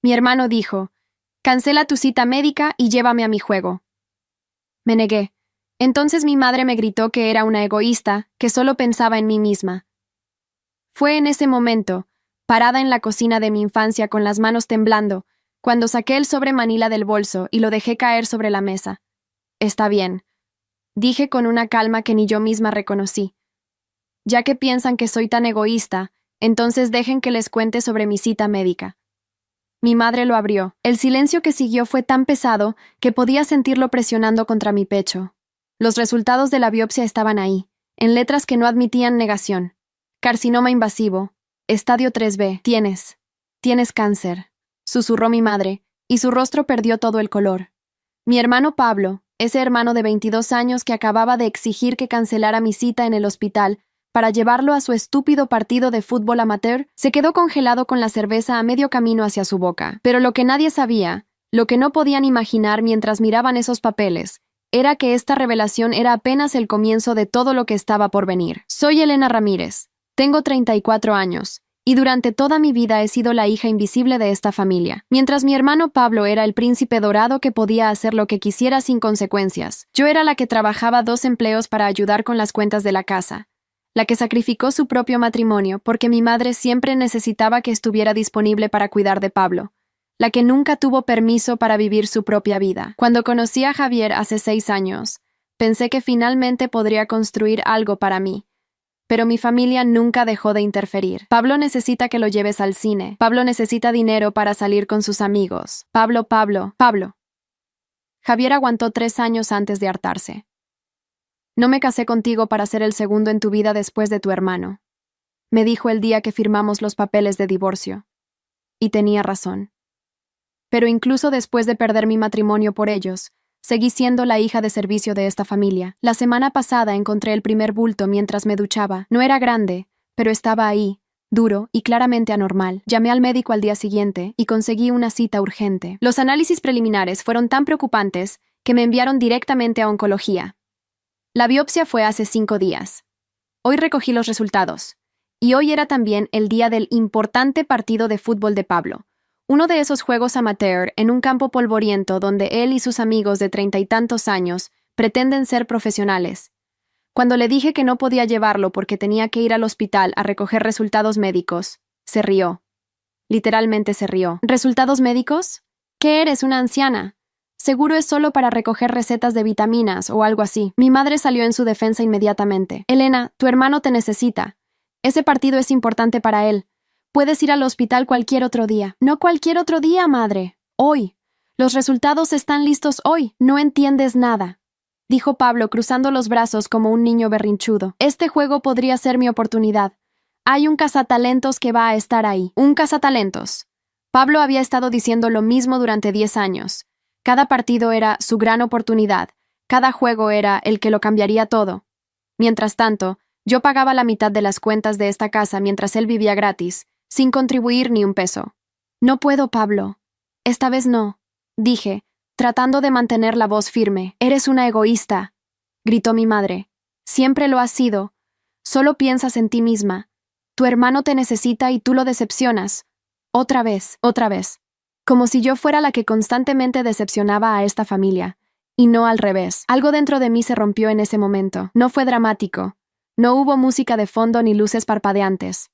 Mi hermano dijo, «Cancela tu cita médica y llévame a mi juego». Me negué. Entonces mi madre me gritó que era una egoísta, que solo pensaba en mí misma. Fue en ese momento, parada en la cocina de mi infancia con las manos temblando, cuando saqué el sobre manila del bolso y lo dejé caer sobre la mesa. «Está bien», dije con una calma que ni yo misma reconocí. «Ya que piensan que soy tan egoísta, entonces dejen que les cuente sobre mi cita médica». Mi madre lo abrió. El silencio que siguió fue tan pesado que podía sentirlo presionando contra mi pecho. Los resultados de la biopsia estaban ahí, en letras que no admitían negación. «Carcinoma invasivo. Estadio 3B. Tienes cáncer», susurró mi madre, y su rostro perdió todo el color. Mi hermano Pablo, ese hermano de 22 años que acababa de exigir que cancelara mi cita en el hospital para llevarlo a su estúpido partido de fútbol amateur, se quedó congelado con la cerveza a medio camino hacia su boca. Pero lo que nadie sabía, lo que no podían imaginar mientras miraban esos papeles, era que esta revelación era apenas el comienzo de todo lo que estaba por venir. Soy Elena Ramírez, tengo 34 años, y durante toda mi vida he sido la hija invisible de esta familia. Mientras mi hermano Pablo era el príncipe dorado que podía hacer lo que quisiera sin consecuencias, yo era la que trabajaba 2 empleos para ayudar con las cuentas de la casa, la que sacrificó su propio matrimonio porque mi madre siempre necesitaba que estuviera disponible para cuidar de Pablo, la que nunca tuvo permiso para vivir su propia vida. Cuando conocí a Javier hace 6 años, pensé que finalmente podría construir algo para mí. Pero mi familia nunca dejó de interferir. «Pablo necesita que lo lleves al cine. Pablo necesita dinero para salir con sus amigos. Pablo. Javier aguantó 3 años antes de hartarse. «No me casé contigo para ser el segundo en tu vida después de tu hermano», me dijo el día que firmamos los papeles de divorcio. Y tenía razón. Pero incluso después de perder mi matrimonio por ellos, seguí siendo la hija de servicio de esta familia. La semana pasada encontré el primer bulto mientras me duchaba. No era grande, pero estaba ahí, duro y claramente anormal. Llamé al médico al día siguiente y conseguí una cita urgente. Los análisis preliminares fueron tan preocupantes que me enviaron directamente a oncología. La biopsia fue hace 5 días. Hoy recogí los resultados. Y hoy era también el día del importante partido de fútbol de Pablo. Uno de esos juegos amateur en un campo polvoriento donde él y sus amigos de 30 y tantos años pretenden ser profesionales. Cuando le dije que no podía llevarlo porque tenía que ir al hospital a recoger resultados médicos, se rió. Literalmente se rió. ¿Resultados médicos? ¿Qué eres, una anciana? Seguro es solo para recoger recetas de vitaminas o algo así. Mi madre salió en su defensa inmediatamente. «Elena, tu hermano te necesita. Ese partido es importante para él. Puedes ir al hospital cualquier otro día». «No cualquier otro día, madre. Hoy. Los resultados están listos hoy. No entiendes nada», dijo Pablo cruzando los brazos como un niño berrinchudo. «Este juego podría ser mi oportunidad. Hay un cazatalentos que va a estar ahí». Un cazatalentos. Pablo había estado diciendo lo mismo durante 10 años. Cada partido era su gran oportunidad. Cada juego era el que lo cambiaría todo. Mientras tanto, yo pagaba la mitad de las cuentas de esta casa mientras él vivía gratis, sin contribuir ni un peso. «No puedo, Pablo. Esta vez no», dije, tratando de mantener la voz firme. «Eres una egoísta», gritó mi madre. «Siempre lo has sido. Solo piensas en ti misma. Tu hermano te necesita y tú lo decepcionas. Otra vez. Como si yo fuera la que constantemente decepcionaba a esta familia, y no al revés. Algo dentro de mí se rompió en ese momento. No fue dramático. No hubo música de fondo ni luces parpadeantes.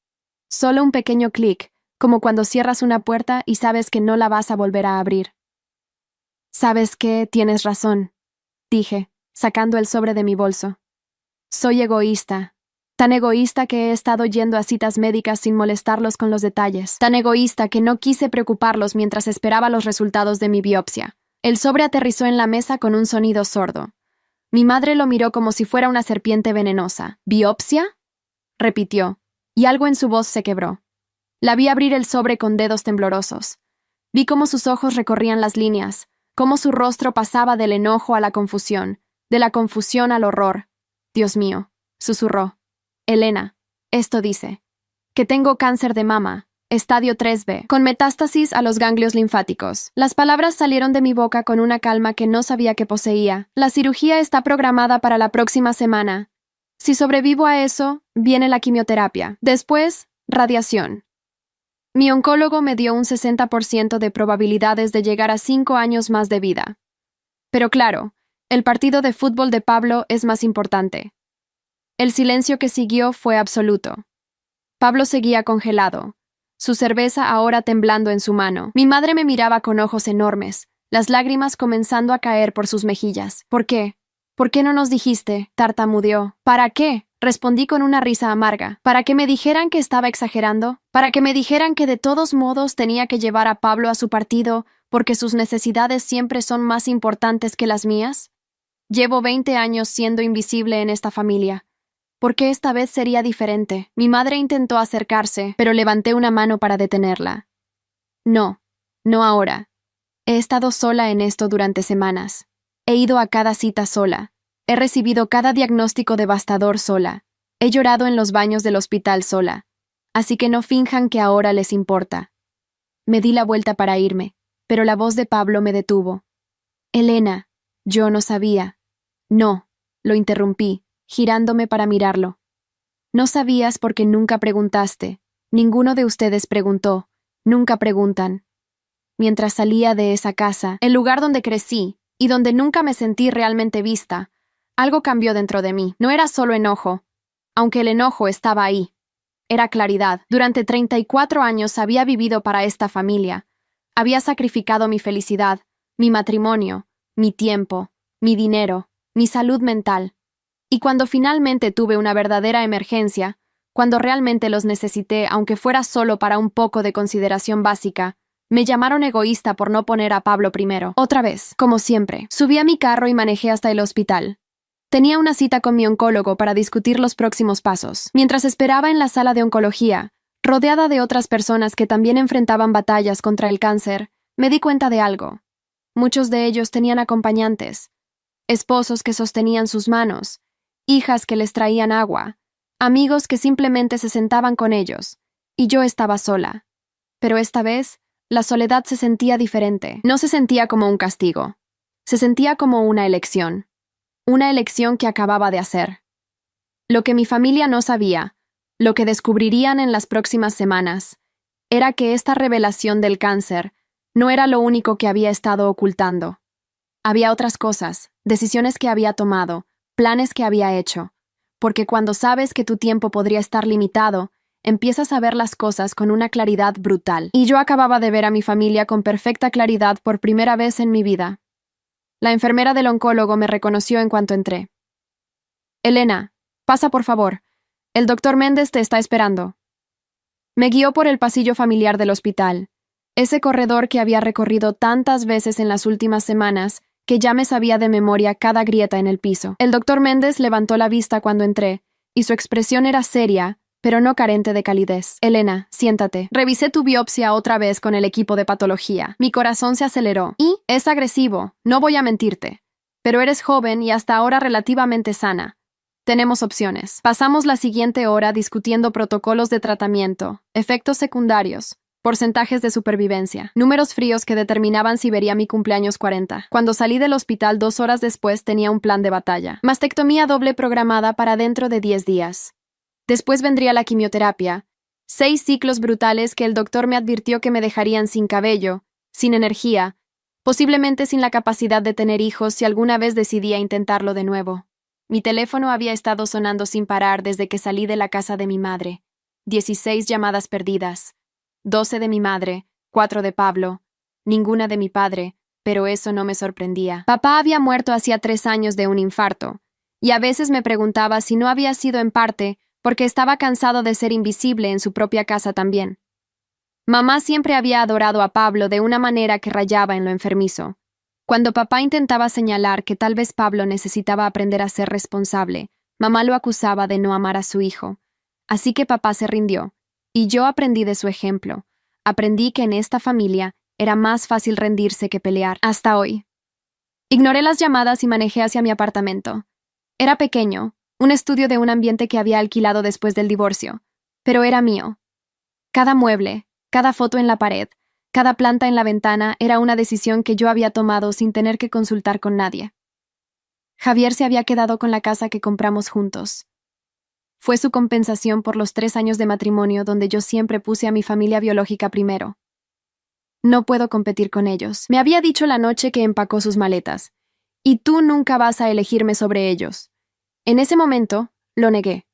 Solo un pequeño clic, como cuando cierras una puerta y sabes que no la vas a volver a abrir. «¿Sabes qué? Tienes razón», dije, sacando el sobre de mi bolso. «Soy egoísta. Tan egoísta que he estado yendo a citas médicas sin molestarlos con los detalles. Tan egoísta que no quise preocuparlos mientras esperaba los resultados de mi biopsia». El sobre aterrizó en la mesa con un sonido sordo. Mi madre lo miró como si fuera una serpiente venenosa. «¿Biopsia?», repitió, y algo en su voz se quebró. La vi abrir el sobre con dedos temblorosos. Vi cómo sus ojos recorrían las líneas, cómo su rostro pasaba del enojo a la confusión, de la confusión al horror. «Dios mío», susurró. «Elena, esto dice que tengo cáncer de mama, estadio 3B, con metástasis a los ganglios linfáticos». Las palabras salieron de mi boca con una calma que no sabía que poseía. «La cirugía está programada para la próxima semana. Si sobrevivo a eso, viene la quimioterapia. Después, radiación». Mi oncólogo me dio un 60% de probabilidades de llegar a 5 años más de vida. Pero claro, el partido de fútbol de Pablo es más importante. El silencio que siguió fue absoluto. Pablo seguía congelado, su cerveza ahora temblando en su mano. Mi madre me miraba con ojos enormes, las lágrimas comenzando a caer por sus mejillas. ¿Por qué? ¿Por qué no nos dijiste?, tartamudeó. ¿Para qué?, respondí con una risa amarga. ¿Para que me dijeran que estaba exagerando? ¿Para que me dijeran que de todos modos tenía que llevar a Pablo a su partido porque sus necesidades siempre son más importantes que las mías? Llevo 20 años siendo invisible en esta familia. ¿Por qué esta vez sería diferente? Mi madre intentó acercarse, pero levanté una mano para detenerla. No, no ahora. He estado sola en esto durante semanas. He ido a cada cita sola. He recibido cada diagnóstico devastador sola. He llorado en los baños del hospital sola. Así que no finjan que ahora les importa. Me di la vuelta para irme, pero la voz de Pablo me detuvo. Elena, yo no sabía. No, lo interrumpí, girándome para mirarlo. No sabías porque nunca preguntaste. Ninguno de ustedes preguntó. Nunca preguntan. Mientras salía de esa casa, el lugar donde crecí y donde nunca me sentí realmente vista, algo cambió dentro de mí. No era solo enojo, aunque el enojo estaba ahí. Era claridad. Durante 34 años había vivido para esta familia. Había sacrificado mi felicidad, mi matrimonio, mi tiempo, mi dinero, mi salud mental. Y cuando finalmente tuve una verdadera emergencia, cuando realmente los necesité, aunque fuera solo para un poco de consideración básica, me llamaron egoísta por no poner a Pablo primero. Otra vez, como siempre, subí a mi carro y manejé hasta el hospital. Tenía una cita con mi oncólogo para discutir los próximos pasos. Mientras esperaba en la sala de oncología, rodeada de otras personas que también enfrentaban batallas contra el cáncer, me di cuenta de algo. Muchos de ellos tenían acompañantes, esposos que sostenían sus manos, hijas que les traían agua, amigos que simplemente se sentaban con ellos, y yo estaba sola. Pero esta vez, la soledad se sentía diferente. No se sentía como un castigo. Se sentía como una elección. Una elección que acababa de hacer. Lo que mi familia no sabía, lo que descubrirían en las próximas semanas, era que esta revelación del cáncer no era lo único que había estado ocultando. Había otras cosas, decisiones que había tomado, planes que había hecho, porque cuando sabes que tu tiempo podría estar limitado, empiezas a ver las cosas con una claridad brutal. Y yo acababa de ver a mi familia con perfecta claridad por primera vez en mi vida. La enfermera del oncólogo me reconoció en cuanto entré. Elena, pasa por favor. El doctor Méndez te está esperando. Me guió por el pasillo familiar del hospital, ese corredor que había recorrido tantas veces en las últimas semanas que ya me sabía de memoria cada grieta en el piso. El doctor Méndez levantó la vista cuando entré, y su expresión era seria, pero no carente de calidez. Elena, siéntate. Revisé tu biopsia otra vez con el equipo de patología. Mi corazón se aceleró. Y es agresivo, no voy a mentirte. Pero eres joven y hasta ahora relativamente sana. Tenemos opciones. Pasamos la siguiente hora discutiendo protocolos de tratamiento, efectos secundarios, porcentajes de supervivencia, números fríos que determinaban si vería mi cumpleaños 40. Cuando salí del hospital 2 horas después tenía un plan de batalla. Mastectomía doble programada para dentro de 10 días. Después vendría la quimioterapia, 6 ciclos brutales que el doctor me advirtió que me dejarían sin cabello, sin energía, posiblemente sin la capacidad de tener hijos si alguna vez decidía intentarlo de nuevo. Mi teléfono había estado sonando sin parar desde que salí de la casa de mi madre. 16 llamadas perdidas. 12 de mi madre, 4 de Pablo, ninguna de mi padre, pero eso no me sorprendía. Papá había muerto hacía 3 años de un infarto, y a veces me preguntaba si no había sido en parte porque estaba cansado de ser invisible en su propia casa también. Mamá siempre había adorado a Pablo de una manera que rayaba en lo enfermizo. Cuando papá intentaba señalar que tal vez Pablo necesitaba aprender a ser responsable, mamá lo acusaba de no amar a su hijo. Así que papá se rindió, y yo aprendí de su ejemplo. Aprendí que en esta familia era más fácil rendirse que pelear, hasta hoy. Ignoré las llamadas y manejé hacia mi apartamento. Era pequeño, un estudio de un ambiente que había alquilado después del divorcio, pero era mío. Cada mueble, cada foto en la pared, cada planta en la ventana era una decisión que yo había tomado sin tener que consultar con nadie. Javier se había quedado con la casa que compramos juntos. Fue su compensación por los 3 años de matrimonio donde yo siempre puse a mi familia biológica primero. No puedo competir con ellos. Me había dicho la noche que empacó sus maletas. Y tú nunca vas a elegirme sobre ellos. En ese momento, lo negué.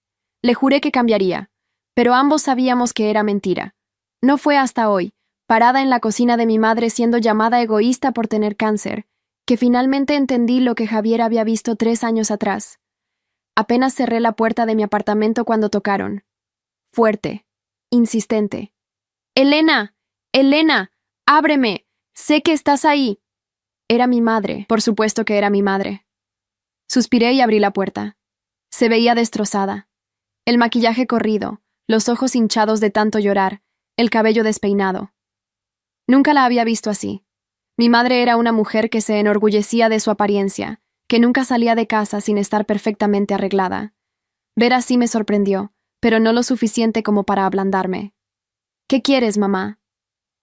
Le juré que cambiaría, pero ambos sabíamos que era mentira. No fue hasta hoy, parada en la cocina de mi madre siendo llamada egoísta por tener cáncer, que finalmente entendí lo que Javier había visto 3 años atrás. Apenas cerré la puerta de mi apartamento cuando tocaron. Fuerte, insistente. ¡Elena! ¡Elena! ¡Ábreme! ¡Sé que estás ahí! Era mi madre, por supuesto que era mi madre. Suspiré y abrí la puerta. Se veía destrozada. El maquillaje corrido, los ojos hinchados de tanto llorar, el cabello despeinado. Nunca la había visto así. Mi madre era una mujer que se enorgullecía de su apariencia, que nunca salía de casa sin estar perfectamente arreglada. Ver así me sorprendió, pero no lo suficiente como para ablandarme. ¿Qué quieres, mamá?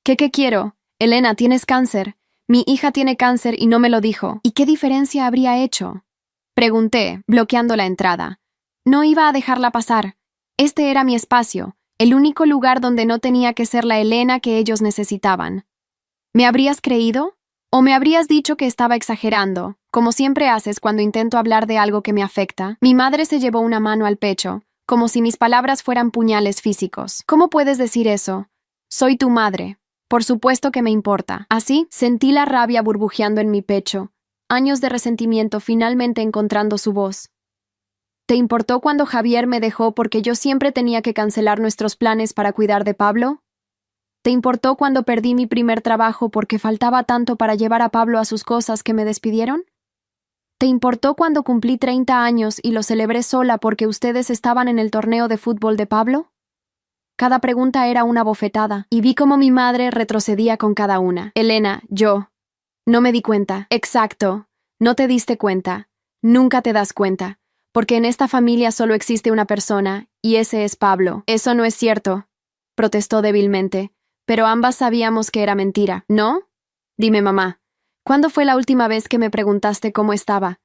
¿Qué quiero? Elena, tienes cáncer. Mi hija tiene cáncer y no me lo dijo. ¿Y qué diferencia habría hecho? Pregunté, bloqueando la entrada. No iba a dejarla pasar. Este era mi espacio, el único lugar donde no tenía que ser la Elena que ellos necesitaban. ¿Me habrías creído? ¿O me habrías dicho que estaba exagerando, como siempre haces cuando intento hablar de algo que me afecta? Mi madre se llevó una mano al pecho, como si mis palabras fueran puñales físicos. ¿Cómo puedes decir eso? Soy tu madre. Por supuesto que me importa. Así, sentí la rabia burbujeando en mi pecho, años de resentimiento finalmente encontrando su voz. ¿Te importó cuando Javier me dejó porque yo siempre tenía que cancelar nuestros planes para cuidar de Pablo? ¿Te importó cuando perdí mi primer trabajo porque faltaba tanto para llevar a Pablo a sus cosas que me despidieron? ¿Te importó cuando cumplí 30 años y lo celebré sola porque ustedes estaban en el torneo de fútbol de Pablo? Cada pregunta era una bofetada, y vi cómo mi madre retrocedía con cada una. Elena, yo. No me di cuenta. Exacto. No te diste cuenta. Nunca te das cuenta. Porque en esta familia solo existe una persona, y ese es Pablo. Eso no es cierto, protestó débilmente, pero ambas sabíamos que era mentira, ¿no? Dime, mamá, ¿cuándo fue la última vez que me preguntaste cómo estaba?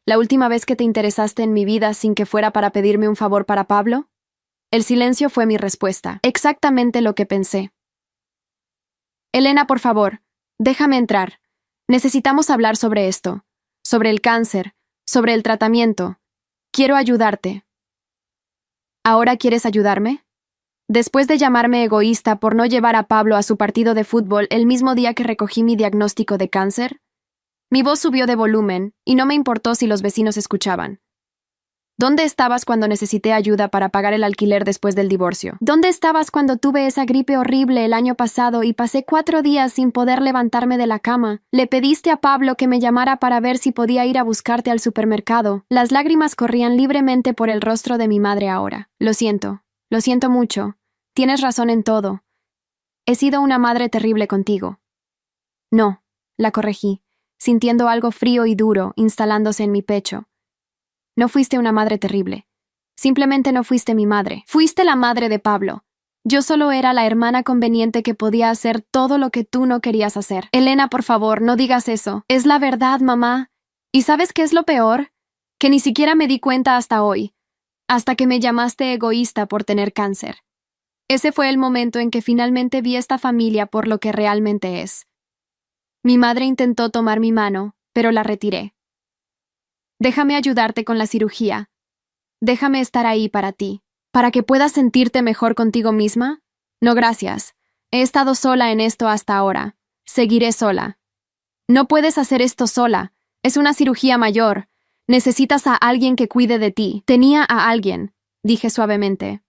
¿La última vez que te interesaste en mi vida sin que fuera para pedirme un favor para Pablo? El silencio fue mi respuesta, exactamente lo que pensé. Elena, por favor, déjame entrar. Necesitamos hablar sobre esto, sobre el cáncer, sobre el tratamiento. Quiero ayudarte. ¿Ahora quieres ayudarme? Después de llamarme egoísta por no llevar a Pablo a su partido de fútbol el mismo día que recogí mi diagnóstico de cáncer, mi voz subió de volumen y no me importó si los vecinos escuchaban. ¿Dónde estabas cuando necesité ayuda para pagar el alquiler después del divorcio? ¿Dónde estabas cuando tuve esa gripe horrible el año pasado y pasé 4 días sin poder levantarme de la cama? Le pediste a Pablo que me llamara para ver si podía ir a buscarte al supermercado. Las lágrimas corrían libremente por el rostro de mi madre ahora. Lo siento mucho. Tienes razón en todo. He sido una madre terrible contigo. No, la corregí, sintiendo algo frío y duro instalándose en mi pecho. No fuiste una madre terrible. Simplemente no fuiste mi madre. Fuiste la madre de Pablo. Yo solo era la hermana conveniente que podía hacer todo lo que tú no querías hacer. Elena, por favor, no digas eso. Es la verdad, mamá. ¿Y sabes qué es lo peor? Que ni siquiera me di cuenta hasta hoy. Hasta que me llamaste egoísta por tener cáncer. Ese fue el momento en que finalmente vi esta familia por lo que realmente es. Mi madre intentó tomar mi mano, pero la retiré. Déjame ayudarte con la cirugía. Déjame estar ahí para ti, para que puedas sentirte mejor contigo misma. No, gracias. He estado sola en esto hasta ahora. Seguiré sola. No puedes hacer esto sola. Es una cirugía mayor. Necesitas a alguien que cuide de ti. Tenía a alguien, dije suavemente.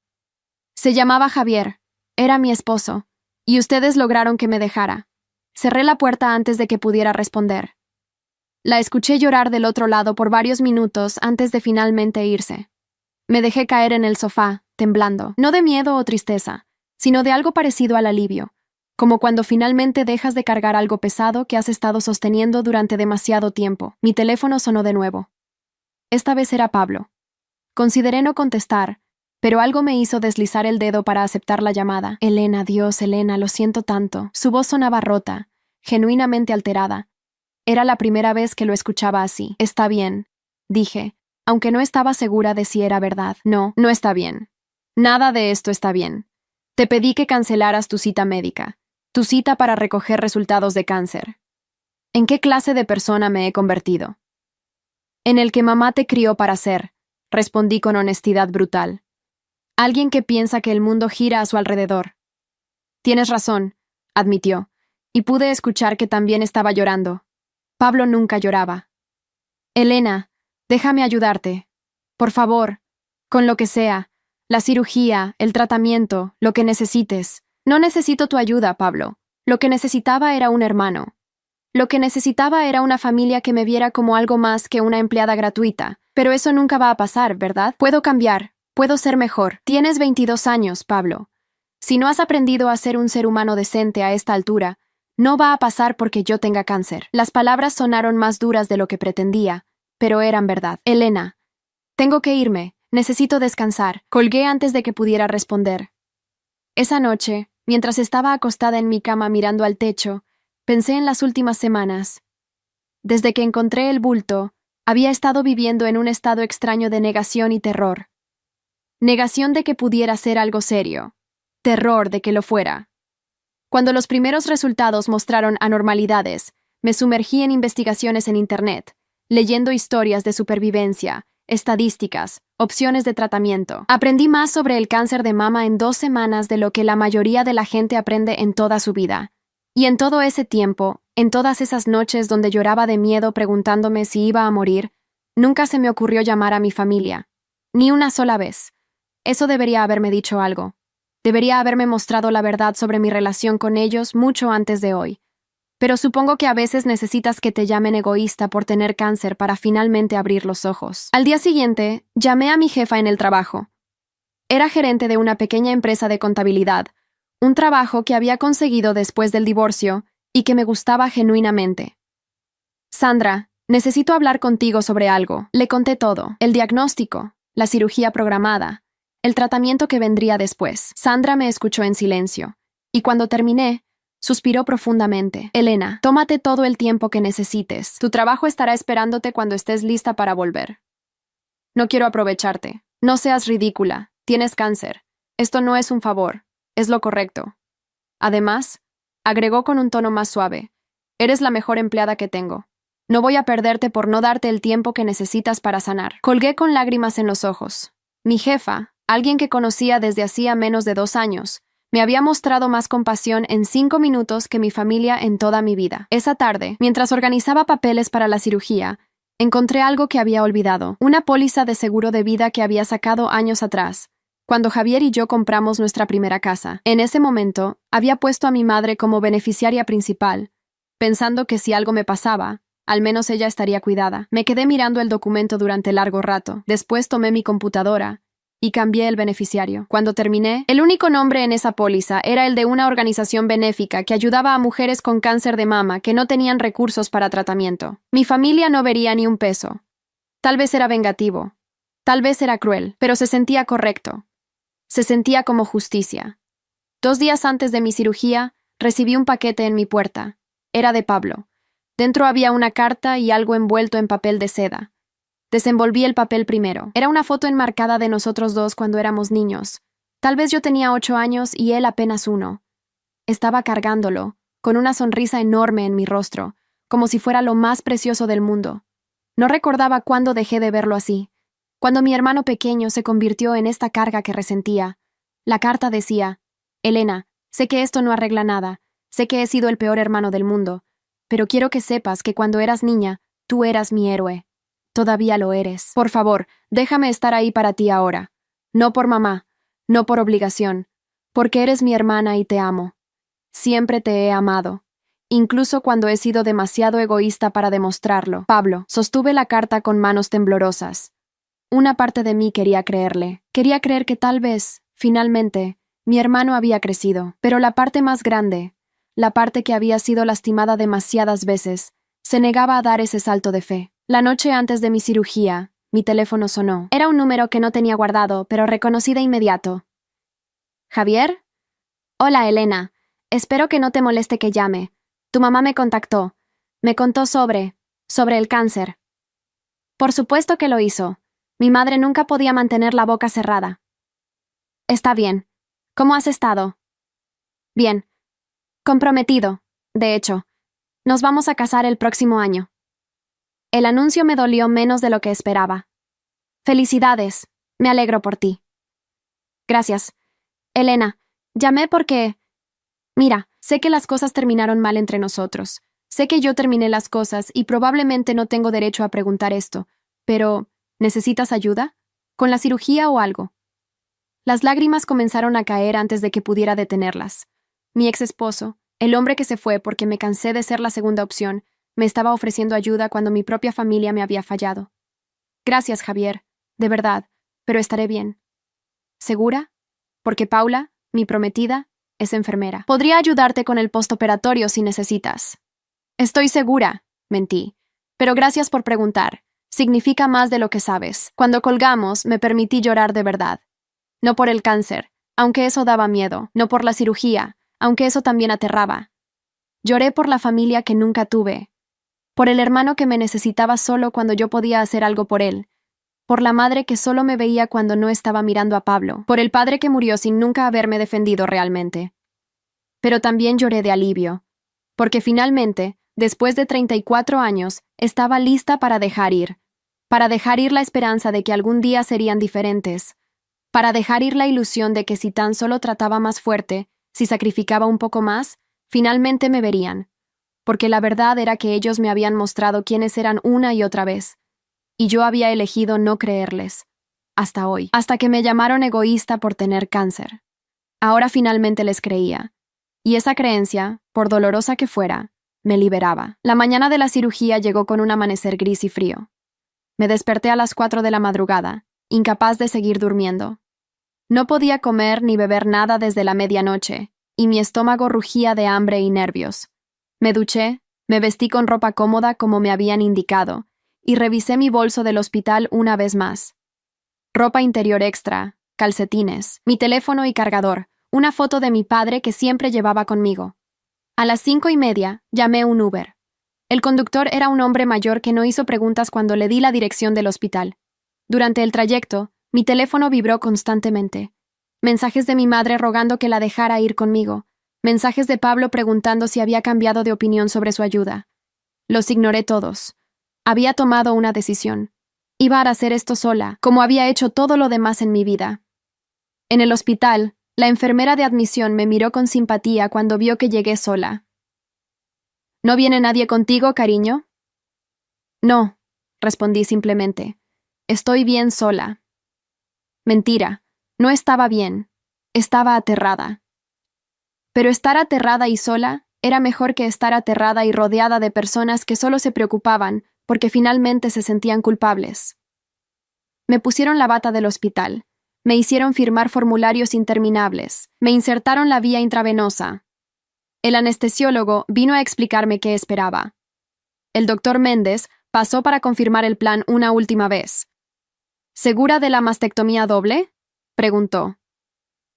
Se llamaba Javier. Era mi esposo. Y ustedes lograron que me dejara. Cerré la puerta antes de que pudiera responder. La escuché llorar del otro lado por varios minutos antes de finalmente irse. Me dejé caer en el sofá, temblando, no de miedo o tristeza, sino de algo parecido al alivio, como cuando finalmente dejas de cargar algo pesado que has estado sosteniendo durante demasiado tiempo. Mi teléfono sonó de nuevo. Esta vez era Pablo. Consideré no contestar, pero algo me hizo deslizar el dedo para aceptar la llamada. Elena, Dios, Elena, lo siento tanto. Su voz sonaba rota, genuinamente alterada. Era la primera vez que lo escuchaba así. Está bien, dije, aunque no estaba segura de si era verdad. No, no está bien. Nada de esto está bien. Te pedí que cancelaras tu cita médica, tu cita para recoger resultados de cáncer. ¿En qué clase de persona me he convertido? En el que mamá te crió para ser, respondí con honestidad brutal. Alguien que piensa que el mundo gira a su alrededor. Tienes razón, admitió, y pude escuchar que también estaba llorando. Pablo nunca lloraba. Elena, déjame ayudarte. Por favor, con lo que sea, la cirugía, el tratamiento, lo que necesites. No necesito tu ayuda, Pablo. Lo que necesitaba era un hermano. Lo que necesitaba era una familia que me viera como algo más que una empleada gratuita. Pero eso nunca va a pasar, ¿verdad? Puedo cambiar, puedo ser mejor. Tienes 22 años, Pablo. Si no has aprendido a ser un ser humano decente a esta altura, no va a pasar porque yo tenga cáncer. Las palabras sonaron más duras de lo que pretendía, pero eran verdad. Elena, tengo que irme, necesito descansar. Colgué antes de que pudiera responder. Esa noche, mientras estaba acostada en mi cama mirando al techo, pensé en las últimas semanas. Desde que encontré el bulto, había estado viviendo en un estado extraño de negación y terror. Negación de que pudiera ser algo serio. Terror de que lo fuera. Cuando los primeros resultados mostraron anormalidades, me sumergí en investigaciones en Internet, leyendo historias de supervivencia, estadísticas, opciones de tratamiento. Aprendí más sobre el cáncer de mama en 2 semanas de lo que la mayoría de la gente aprende en toda su vida. Y en todo ese tiempo, en todas esas noches donde lloraba de miedo preguntándome si iba a morir, nunca se me ocurrió llamar a mi familia. Ni una sola vez. Eso debería haberme dicho algo. Debería haberme mostrado la verdad sobre mi relación con ellos mucho antes de hoy. Pero supongo que a veces necesitas que te llamen egoísta por tener cáncer para finalmente abrir los ojos. Al día siguiente, llamé a mi jefa en el trabajo. Era gerente de una pequeña empresa de contabilidad, un trabajo que había conseguido después del divorcio y que me gustaba genuinamente. Sandra, necesito hablar contigo sobre algo. Le conté todo: el diagnóstico, la cirugía programada, el tratamiento que vendría después. Sandra me escuchó en silencio, y cuando terminé, suspiró profundamente. Elena, tómate todo el tiempo que necesites. Tu trabajo estará esperándote cuando estés lista para volver. No quiero aprovecharte. No seas ridícula. Tienes cáncer. Esto no es un favor. Es lo correcto. Además, agregó con un tono más suave, eres la mejor empleada que tengo. No voy a perderte por no darte el tiempo que necesitas para sanar. Colgué con lágrimas en los ojos. Mi jefa, alguien que conocía desde hacía menos de 2 años, me había mostrado más compasión en 5 minutos que mi familia en toda mi vida. Esa tarde, mientras organizaba papeles para la cirugía, encontré algo que había olvidado: una póliza de seguro de vida que había sacado años atrás, cuando Javier y yo compramos nuestra primera casa. En ese momento, había puesto a mi madre como beneficiaria principal, pensando que si algo me pasaba, al menos ella estaría cuidada. Me quedé mirando el documento durante largo rato. Después tomé mi computadora y cambié el beneficiario. Cuando terminé, el único nombre en esa póliza era el de una organización benéfica que ayudaba a mujeres con cáncer de mama que no tenían recursos para tratamiento. Mi familia no vería ni un peso. Tal vez era vengativo, tal vez era cruel, pero se sentía correcto. Se sentía como justicia. 2 días antes de mi cirugía, recibí un paquete en mi puerta. Era de Pablo. Dentro había una carta y algo envuelto en papel de seda. Desenvolví el papel primero. Era una foto enmarcada de nosotros dos cuando éramos niños. Tal vez yo tenía 8 años y él apenas 1. Estaba cargándolo, con una sonrisa enorme en mi rostro, como si fuera lo más precioso del mundo. No recordaba cuándo dejé de verlo así. Cuando mi hermano pequeño se convirtió en esta carga que resentía. La carta decía: Elena, sé que esto no arregla nada, sé que he sido el peor hermano del mundo, pero quiero que sepas que cuando eras niña, tú eras mi héroe. Todavía lo eres. Por favor, déjame estar ahí para ti ahora. No por mamá, no por obligación, porque eres mi hermana y te amo. Siempre te he amado, incluso cuando he sido demasiado egoísta para demostrarlo. Pablo, sostuve la carta con manos temblorosas. Una parte de mí quería creerle. Quería creer que tal vez, finalmente, mi hermano había crecido. Pero la parte más grande, la parte que había sido lastimada demasiadas veces, se negaba a dar ese salto de fe. La noche antes de mi cirugía, mi teléfono sonó. Era un número que no tenía guardado, pero reconocí de inmediato. ¿Javier? Hola, Elena. Espero que no te moleste que llame. Tu mamá me contactó. Me contó sobre el cáncer. Por supuesto que lo hizo. Mi madre nunca podía mantener la boca cerrada. Está bien. ¿Cómo has estado? Bien. Comprometido, de hecho. Nos vamos a casar el próximo año. El anuncio me dolió menos de lo que esperaba. Felicidades. Me alegro por ti. Gracias. Elena, llamé porque... Mira, sé que las cosas terminaron mal entre nosotros. Sé que yo terminé las cosas y probablemente no tengo derecho a preguntar esto, pero ¿necesitas ayuda? ¿Con la cirugía o algo? Las lágrimas comenzaron a caer antes de que pudiera detenerlas. Mi ex esposo, el hombre que se fue porque me cansé de ser la segunda opción, me estaba ofreciendo ayuda cuando mi propia familia me había fallado. Gracias, Javier, de verdad, pero estaré bien. ¿Segura? Porque Paula, mi prometida, es enfermera. Podría ayudarte con el postoperatorio si necesitas. Estoy segura, mentí. Pero gracias por preguntar. Significa más de lo que sabes. Cuando colgamos, me permití llorar de verdad. No por el cáncer, aunque eso daba miedo. No por la cirugía, aunque eso también aterraba. Lloré por la familia que nunca tuve. Por el hermano que me necesitaba solo cuando yo podía hacer algo por él. Por la madre que solo me veía cuando no estaba mirando a Pablo. Por el padre que murió sin nunca haberme defendido realmente. Pero también lloré de alivio. Porque finalmente, después de 34 años, estaba lista para dejar ir. Para dejar ir la esperanza de que algún día serían diferentes. Para dejar ir la ilusión de que si tan solo trataba más fuerte, si sacrificaba un poco más, finalmente me verían. Porque la verdad era que ellos me habían mostrado quiénes eran una y otra vez. Y yo había elegido no creerles. Hasta hoy. Hasta que me llamaron egoísta por tener cáncer. Ahora finalmente les creía. Y esa creencia, por dolorosa que fuera, me liberaba. La mañana de la cirugía llegó con un amanecer gris y frío. Me desperté a las 4 de la madrugada, incapaz de seguir durmiendo. No podía comer ni beber nada desde la medianoche, y mi estómago rugía de hambre y nervios. Me duché, me vestí con ropa cómoda como me habían indicado, y revisé mi bolso del hospital una vez más. Ropa interior extra, calcetines, mi teléfono y cargador, una foto de mi padre que siempre llevaba conmigo. A las 5:30 llamé un Uber. El conductor era un hombre mayor que no hizo preguntas cuando le di la dirección del hospital. Durante el trayecto, mi teléfono vibró constantemente. Mensajes de mi madre rogando que la dejara ir conmigo. Mensajes de Pablo preguntando si había cambiado de opinión sobre su ayuda. Los ignoré todos. Había tomado una decisión. Iba a hacer esto sola, como había hecho todo lo demás en mi vida. En el hospital, la enfermera de admisión me miró con simpatía cuando vio que llegué sola. ¿No viene nadie contigo, cariño? No, respondí simplemente. Estoy bien sola. Mentira, no estaba bien. Estaba aterrada. Pero estar aterrada y sola era mejor que estar aterrada y rodeada de personas que solo se preocupaban porque finalmente se sentían culpables. Me pusieron la bata del hospital. Me hicieron firmar formularios interminables. Me insertaron la vía intravenosa. El anestesiólogo vino a explicarme qué esperaba. El doctor Méndez pasó para confirmar el plan una última vez. ¿Segura de la mastectomía doble? Preguntó.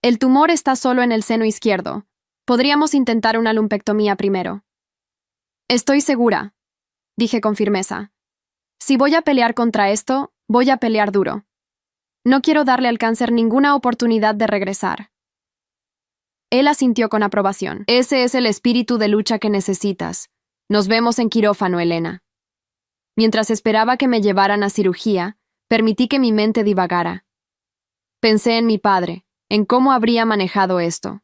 El tumor está solo en el seno izquierdo. Podríamos intentar una lumpectomía primero. Estoy segura, dije con firmeza. Si voy a pelear contra esto, voy a pelear duro. No quiero darle al cáncer ninguna oportunidad de regresar. Él asintió con aprobación. Ese es el espíritu de lucha que necesitas. Nos vemos en quirófano, Elena. Mientras esperaba que me llevaran a cirugía, permití que mi mente divagara. Pensé en mi padre, en cómo habría manejado esto.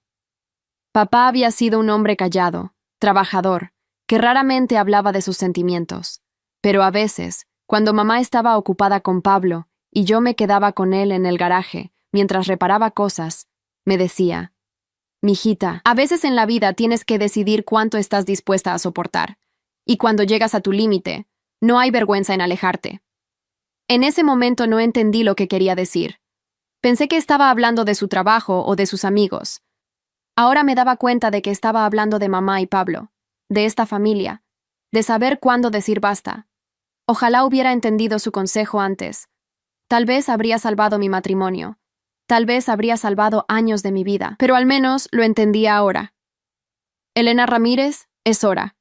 Papá había sido un hombre callado, trabajador, que raramente hablaba de sus sentimientos. Pero a veces, cuando mamá estaba ocupada con Pablo, y yo me quedaba con él en el garaje, mientras reparaba cosas, me decía, «Mijita, a veces en la vida tienes que decidir cuánto estás dispuesta a soportar, y cuando llegas a tu límite, no hay vergüenza en alejarte». En ese momento no entendí lo que quería decir. Pensé que estaba hablando de su trabajo o de sus amigos. Ahora me daba cuenta de que estaba hablando de mamá y Pablo, de esta familia, de saber cuándo decir basta. Ojalá hubiera entendido su consejo antes. Tal vez habría salvado mi matrimonio. Tal vez habría salvado años de mi vida, pero al menos lo entendía ahora. Elena Ramírez, es hora.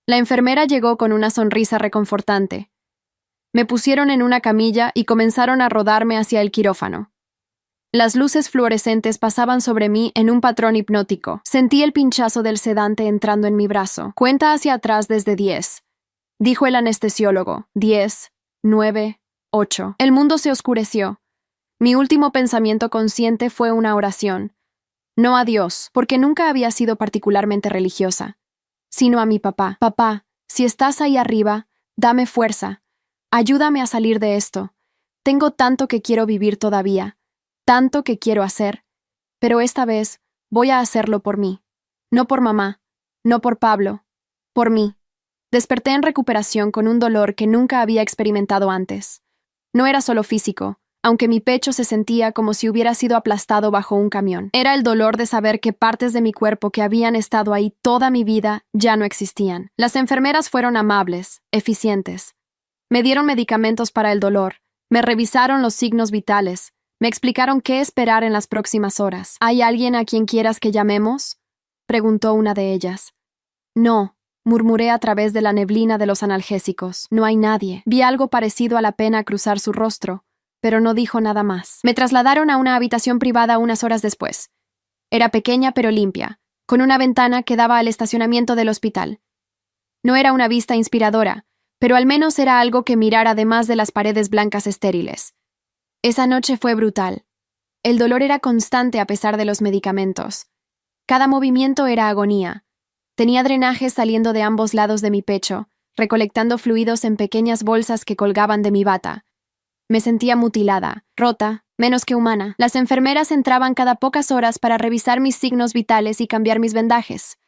La enfermera llegó con una sonrisa reconfortante. Me pusieron en una camilla y comenzaron a rodarme hacia el quirófano. Las luces fluorescentes pasaban sobre mí en un patrón hipnótico. Sentí el pinchazo del sedante entrando en mi brazo. Cuenta hacia atrás desde 10, dijo el anestesiólogo. 10, 9, 8. El mundo se oscureció. Mi último pensamiento consciente fue una oración. No a Dios, porque nunca había sido particularmente religiosa, sino a mi papá. Papá, si estás ahí arriba, dame fuerza. Ayúdame a salir de esto. Tengo tanto que quiero vivir todavía, tanto que quiero hacer, pero esta vez voy a hacerlo por mí. No por mamá, no por Pablo, por mí. Desperté en recuperación con un dolor que nunca había experimentado antes. No era solo físico, aunque mi pecho se sentía como si hubiera sido aplastado bajo un camión. Era el dolor de saber que partes de mi cuerpo que habían estado ahí toda mi vida ya no existían. Las enfermeras fueron amables, eficientes. Me dieron medicamentos para el dolor, me revisaron los signos vitales, me explicaron qué esperar en las próximas horas. ¿Hay alguien a quien quieras que llamemos?, preguntó una de ellas. No, murmuré a través de la neblina de los analgésicos. No hay nadie. Vi algo parecido a la pena cruzar su rostro, pero no dijo nada más. Me trasladaron a una habitación privada unas horas después. Era pequeña pero limpia, con una ventana que daba al estacionamiento del hospital. No era una vista inspiradora, pero al menos era algo que mirar además de las paredes blancas estériles. Esa noche fue brutal. El dolor era constante a pesar de los medicamentos. Cada movimiento era agonía. Tenía drenajes saliendo de ambos lados de mi pecho, recolectando fluidos en pequeñas bolsas que colgaban de mi bata. Me sentía mutilada, rota, menos que humana. Las enfermeras entraban cada pocas horas para revisar mis signos vitales y cambiar mis vendajes.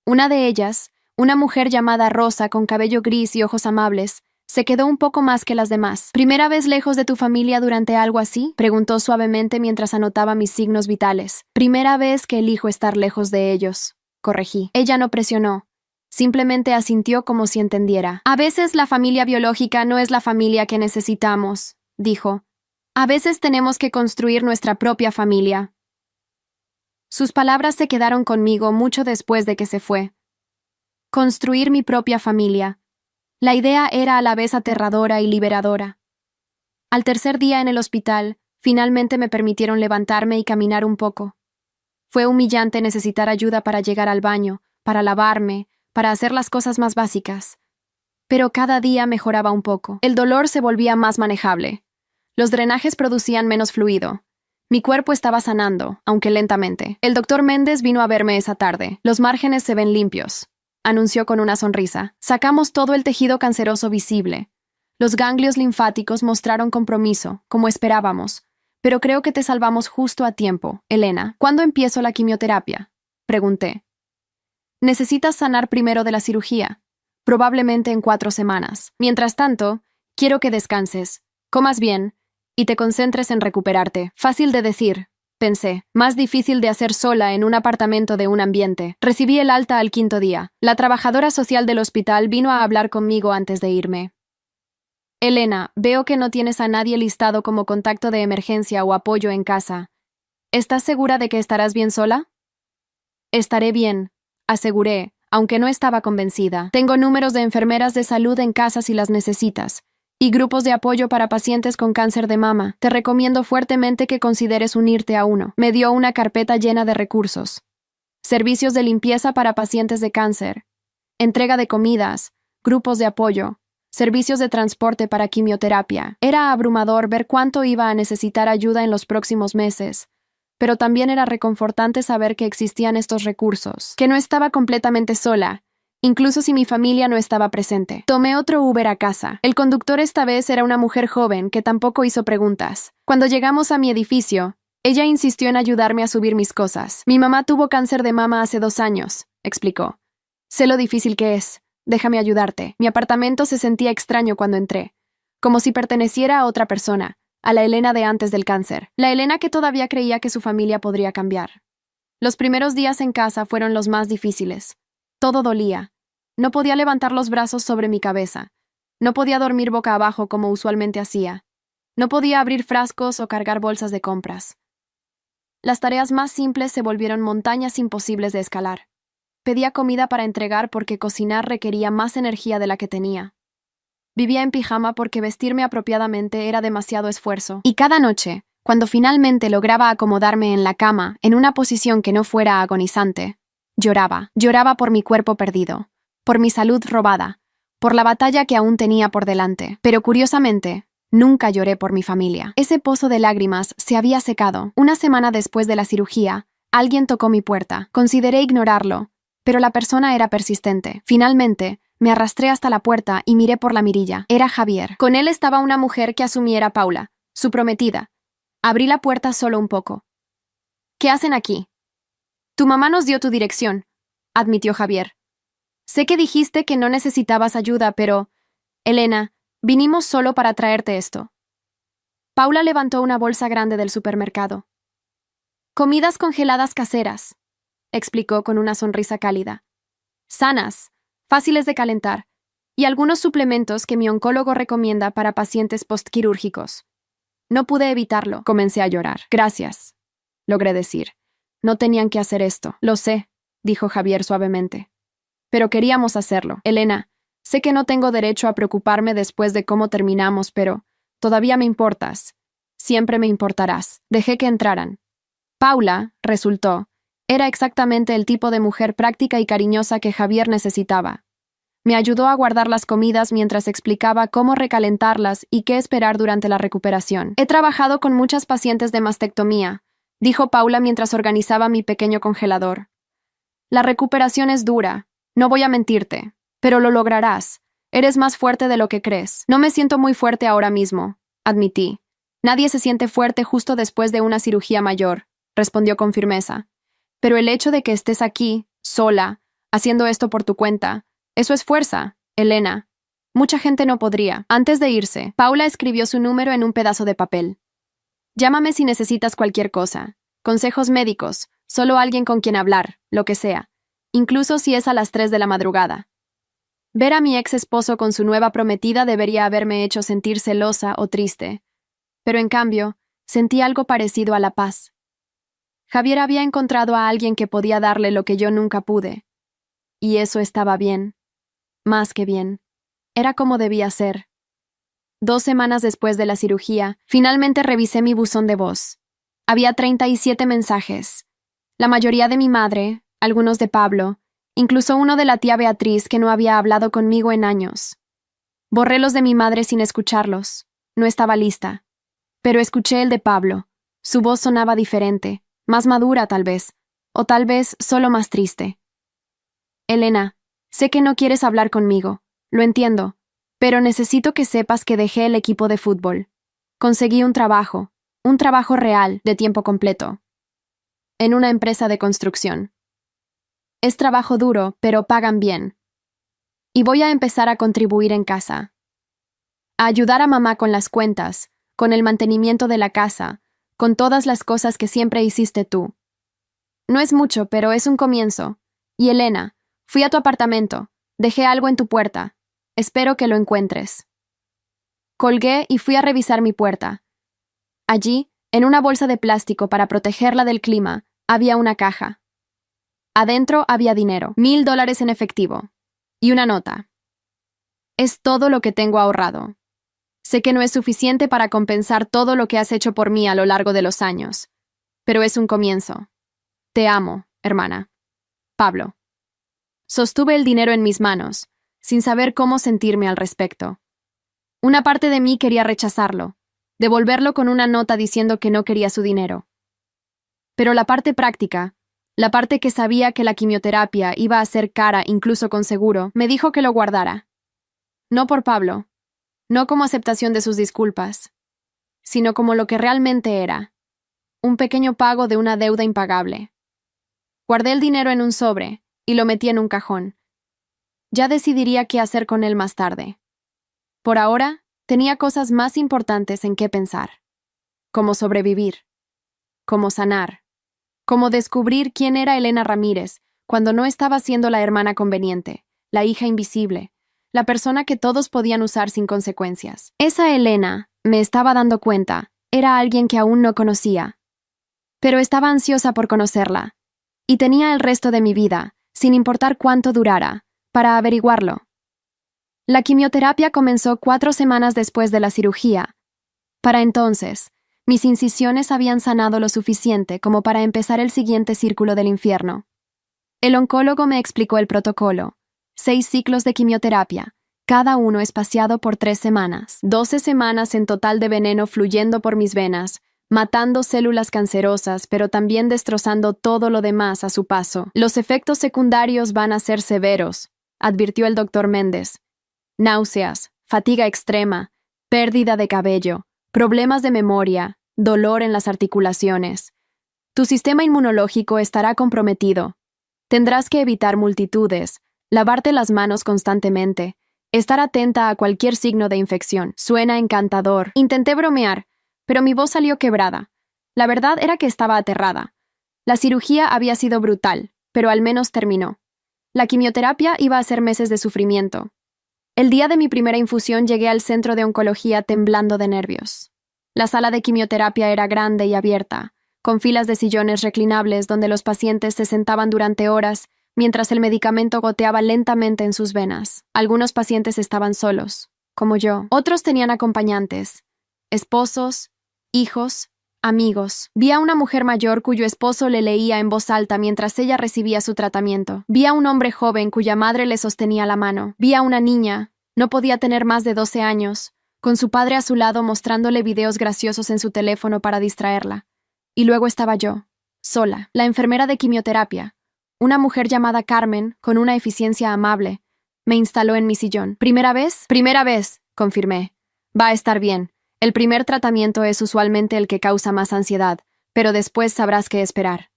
Una de ellas, una mujer llamada Rosa con cabello gris y ojos amables, se quedó un poco más que las demás. ¿Primera vez lejos de tu familia durante algo así?, preguntó suavemente mientras anotaba mis signos vitales. Primera vez que elijo estar lejos de ellos, corregí. Ella no presionó. Simplemente asintió como si entendiera. A veces la familia biológica no es la familia que necesitamos, dijo. A veces tenemos que construir nuestra propia familia. Sus palabras se quedaron conmigo mucho después de que se fue. Construir mi propia familia. La idea era a la vez aterradora y liberadora. Al tercer día en el hospital, finalmente me permitieron levantarme y caminar un poco. Fue humillante necesitar ayuda para llegar al baño, para lavarme, para hacer las cosas más básicas. Pero cada día mejoraba un poco. El dolor se volvía más manejable. Los drenajes producían menos fluido. Mi cuerpo estaba sanando, aunque lentamente. El doctor Méndez vino a verme esa tarde. Los márgenes se ven limpios, anunció con una sonrisa. Sacamos todo el tejido canceroso visible. Los ganglios linfáticos mostraron compromiso, como esperábamos. Pero creo que te salvamos justo a tiempo, Elena. ¿Cuándo empiezo la quimioterapia?, pregunté. Necesitas sanar primero de la cirugía, probablemente en 4 semanas. Mientras tanto, quiero que descanses, comas bien y te concentres en recuperarte. Fácil de decir, pensé, más difícil de hacer sola en un apartamento de un ambiente. Recibí el alta al 5.º día. La trabajadora social del hospital vino a hablar conmigo antes de irme. Elena, veo que no tienes a nadie listado como contacto de emergencia o apoyo en casa. ¿Estás segura de que estarás bien sola? Estaré bien, aseguré, aunque no estaba convencida. Tengo números de enfermeras de salud en casa si las necesitas, y grupos de apoyo para pacientes con cáncer de mama. Te recomiendo fuertemente que consideres unirte a uno. Me dio una carpeta llena de recursos. Servicios de limpieza para pacientes de cáncer, entrega de comidas, grupos de apoyo, servicios de transporte para quimioterapia. Era abrumador ver cuánto iba a necesitar ayuda en los próximos meses, pero también era reconfortante saber que existían estos recursos, que no estaba completamente sola, incluso si mi familia no estaba presente. Tomé otro Uber a casa. El conductor esta vez era una mujer joven que tampoco hizo preguntas. Cuando llegamos a mi edificio, ella insistió en ayudarme a subir mis cosas. Mi mamá tuvo cáncer de mama hace 2 años, explicó. Sé lo difícil que es. Déjame ayudarte. Mi apartamento se sentía extraño cuando entré, como si perteneciera a otra persona, a la Elena de antes del cáncer, la Elena que todavía creía que su familia podría cambiar. Los primeros días en casa fueron los más difíciles. Todo dolía. No podía levantar los brazos sobre mi cabeza. No podía dormir boca abajo como usualmente hacía. No podía abrir frascos o cargar bolsas de compras. Las tareas más simples se volvieron montañas imposibles de escalar. Pedía comida para entregar porque cocinar requería más energía de la que tenía. Vivía en pijama porque vestirme apropiadamente era demasiado esfuerzo. Y cada noche, cuando finalmente lograba acomodarme en la cama, en una posición que no fuera agonizante, lloraba. Lloraba por mi cuerpo perdido, por mi salud robada, por la batalla que aún tenía por delante. Pero curiosamente, nunca lloré por mi familia. Ese pozo de lágrimas se había secado. Una semana después de la cirugía, alguien tocó mi puerta. Consideré ignorarlo, pero la persona era persistente. Finalmente, me arrastré hasta la puerta y miré por la mirilla. Era Javier. Con él estaba una mujer que asumiera Paula, su prometida. Abrí la puerta solo un poco. ¿Qué hacen aquí? Tu mamá nos dio tu dirección, admitió Javier. Sé que dijiste que no necesitabas ayuda, pero... Elena, vinimos solo para traerte esto. Paula levantó una bolsa grande del supermercado. Comidas congeladas caseras, explicó con una sonrisa cálida. Sanas, fáciles de calentar, y algunos suplementos que mi oncólogo recomienda para pacientes postquirúrgicos. No pude evitarlo. Comencé a llorar. Gracias, logré decir. No tenían que hacer esto. Lo sé, dijo Javier suavemente. Pero queríamos hacerlo. Elena, sé que no tengo derecho a preocuparme después de cómo terminamos, pero todavía me importas. Siempre me importarás. Dejé que entraran. Paula, resultó, era exactamente el tipo de mujer práctica y cariñosa que Javier necesitaba. Me ayudó a guardar las comidas mientras explicaba cómo recalentarlas y qué esperar durante la recuperación. He trabajado con muchas pacientes de mastectomía, dijo Paula mientras organizaba mi pequeño congelador. La recuperación es dura, no voy a mentirte, pero lo lograrás. Eres más fuerte de lo que crees. No me siento muy fuerte ahora mismo, admití. Nadie se siente fuerte justo después de una cirugía mayor, respondió con firmeza. Pero el hecho de que estés aquí, sola, haciendo esto por tu cuenta, eso es fuerza, Elena. Mucha gente no podría. Antes de irse, Paula escribió su número en un pedazo de papel. Llámame si necesitas cualquier cosa. Consejos médicos, solo alguien con quien hablar, lo que sea. Incluso si es a las 3 de la madrugada. Ver a mi ex esposo con su nueva prometida debería haberme hecho sentir celosa o triste. Pero en cambio, sentí algo parecido a la paz. Javier había encontrado a alguien que podía darle lo que yo nunca pude. Y eso estaba bien. Más que bien. Era como debía ser. 2 semanas después de la cirugía, finalmente revisé mi buzón de voz. Había 37 mensajes. La mayoría de mi madre, algunos de Pablo, incluso uno de la tía Beatriz que no había hablado conmigo en años. Borré los de mi madre sin escucharlos. No estaba lista. Pero escuché el de Pablo. Su voz sonaba diferente. Más madura, tal vez, o tal vez solo más triste. Elena, sé que no quieres hablar conmigo, lo entiendo, pero necesito que sepas que dejé el equipo de fútbol. Conseguí un trabajo real, de tiempo completo, en una empresa de construcción. Es trabajo duro, pero pagan bien. Y voy a empezar a contribuir en casa. A ayudar a mamá con las cuentas, con el mantenimiento de la casa, con todas las cosas que siempre hiciste tú. No es mucho, pero es un comienzo. Y Elena, fui a tu apartamento, dejé algo en tu puerta. Espero que lo encuentres. Colgué y fui a revisar mi puerta. Allí, en una bolsa de plástico para protegerla del clima, había una caja. Adentro había dinero, $1000 en efectivo. Y una nota. Es todo lo que tengo ahorrado. Sé que no es suficiente para compensar todo lo que has hecho por mí a lo largo de los años, pero es un comienzo. Te amo, hermana. Pablo. Sostuve el dinero en mis manos, sin saber cómo sentirme al respecto. Una parte de mí quería rechazarlo, devolverlo con una nota diciendo que no quería su dinero. Pero la parte práctica, la parte que sabía que la quimioterapia iba a ser cara incluso con seguro, me dijo que lo guardara. No por Pablo. No como aceptación de sus disculpas, sino como lo que realmente era, un pequeño pago de una deuda impagable. Guardé el dinero en un sobre y lo metí en un cajón. Ya decidiría qué hacer con él más tarde. Por ahora, tenía cosas más importantes en qué pensar. Cómo sobrevivir, cómo sanar, cómo descubrir quién era Elena Ramírez cuando no estaba siendo la hermana conveniente, la hija invisible, la persona que todos podían usar sin consecuencias. Esa Elena, me estaba dando cuenta, era alguien que aún no conocía. Pero estaba ansiosa por conocerla, y tenía el resto de mi vida, sin importar cuánto durara, para averiguarlo. La quimioterapia comenzó 4 semanas después de la cirugía. Para entonces, mis incisiones habían sanado lo suficiente como para empezar el siguiente círculo del infierno. El oncólogo me explicó el protocolo. 6 ciclos de quimioterapia, cada uno espaciado por 3 semanas. 12 semanas en total de veneno fluyendo por mis venas, matando células cancerosas, pero también destrozando todo lo demás a su paso. Los efectos secundarios van a ser severos, advirtió el doctor Méndez. Náuseas, fatiga extrema, pérdida de cabello, problemas de memoria, dolor en las articulaciones. Tu sistema inmunológico estará comprometido. Tendrás que evitar multitudes, lavarte las manos constantemente, estar atenta a cualquier signo de infección. Suena encantador. Intenté bromear, pero mi voz salió quebrada. La verdad era que estaba aterrada. La cirugía había sido brutal, pero al menos terminó. La quimioterapia iba a ser meses de sufrimiento. El día de mi primera infusión llegué al centro de oncología temblando de nervios. La sala de quimioterapia era grande y abierta, con filas de sillones reclinables donde los pacientes se sentaban durante horas mientras el medicamento goteaba lentamente en sus venas. Algunos pacientes estaban solos, como yo. Otros tenían acompañantes, esposos, hijos, amigos. Vi a una mujer mayor cuyo esposo le leía en voz alta mientras ella recibía su tratamiento. Vi a un hombre joven cuya madre le sostenía la mano. Vi a una niña, no podía tener más de 12 años, con su padre a su lado mostrándole videos graciosos en su teléfono para distraerla. Y luego estaba yo, sola, la enfermera de quimioterapia. Una mujer llamada Carmen, con una eficiencia amable, me instaló en mi sillón. ¿Primera vez? Primera vez, confirmé. Va a estar bien. El primer tratamiento es usualmente el que causa más ansiedad, pero después sabrás qué esperar.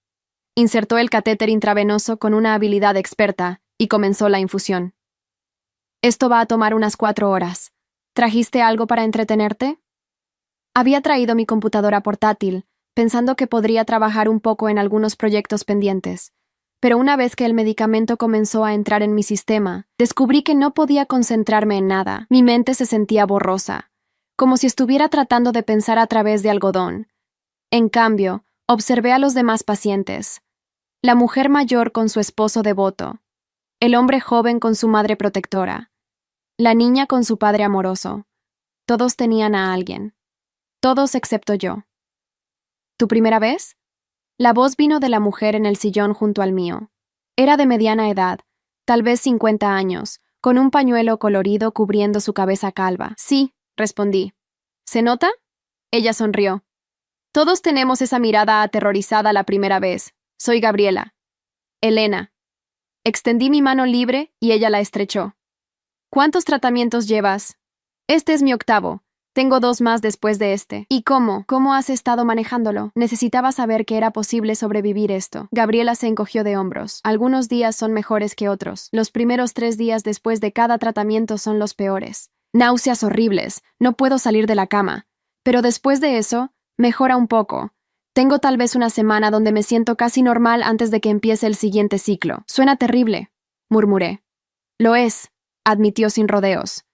Insertó el catéter intravenoso con una habilidad experta y comenzó la infusión. Esto va a tomar unas 4 horas. ¿Trajiste algo para entretenerte? Había traído mi computadora portátil, pensando que podría trabajar un poco en algunos proyectos pendientes. Pero una vez que el medicamento comenzó a entrar en mi sistema, descubrí que no podía concentrarme en nada. Mi mente se sentía borrosa, como si estuviera tratando de pensar a través de algodón. En cambio, observé a los demás pacientes. La mujer mayor con su esposo devoto, el hombre joven con su madre protectora, la niña con su padre amoroso. Todos tenían a alguien. Todos excepto yo. ¿Tu primera vez? La voz vino de la mujer en el sillón junto al mío. Era de mediana edad, tal vez 50 años, con un pañuelo colorido cubriendo su cabeza calva. Sí, respondí. ¿Se nota? Ella sonrió. Todos tenemos esa mirada aterrorizada la primera vez. Soy Gabriela. Elena. Extendí mi mano libre y ella la estrechó. ¿Cuántos tratamientos llevas? Este es mi 8º. Tengo 2 más después de este. ¿Y cómo? ¿Cómo has estado manejándolo? Necesitaba saber que era posible sobrevivir esto. Gabriela se encogió de hombros. Algunos días son mejores que otros. Los primeros 3 días después de cada tratamiento son los peores. Náuseas horribles. No puedo salir de la cama. Pero después de eso, mejora un poco. Tengo tal vez una semana donde me siento casi normal antes de que empiece el siguiente ciclo. Suena terrible, murmuré. Lo es, admitió sin rodeos.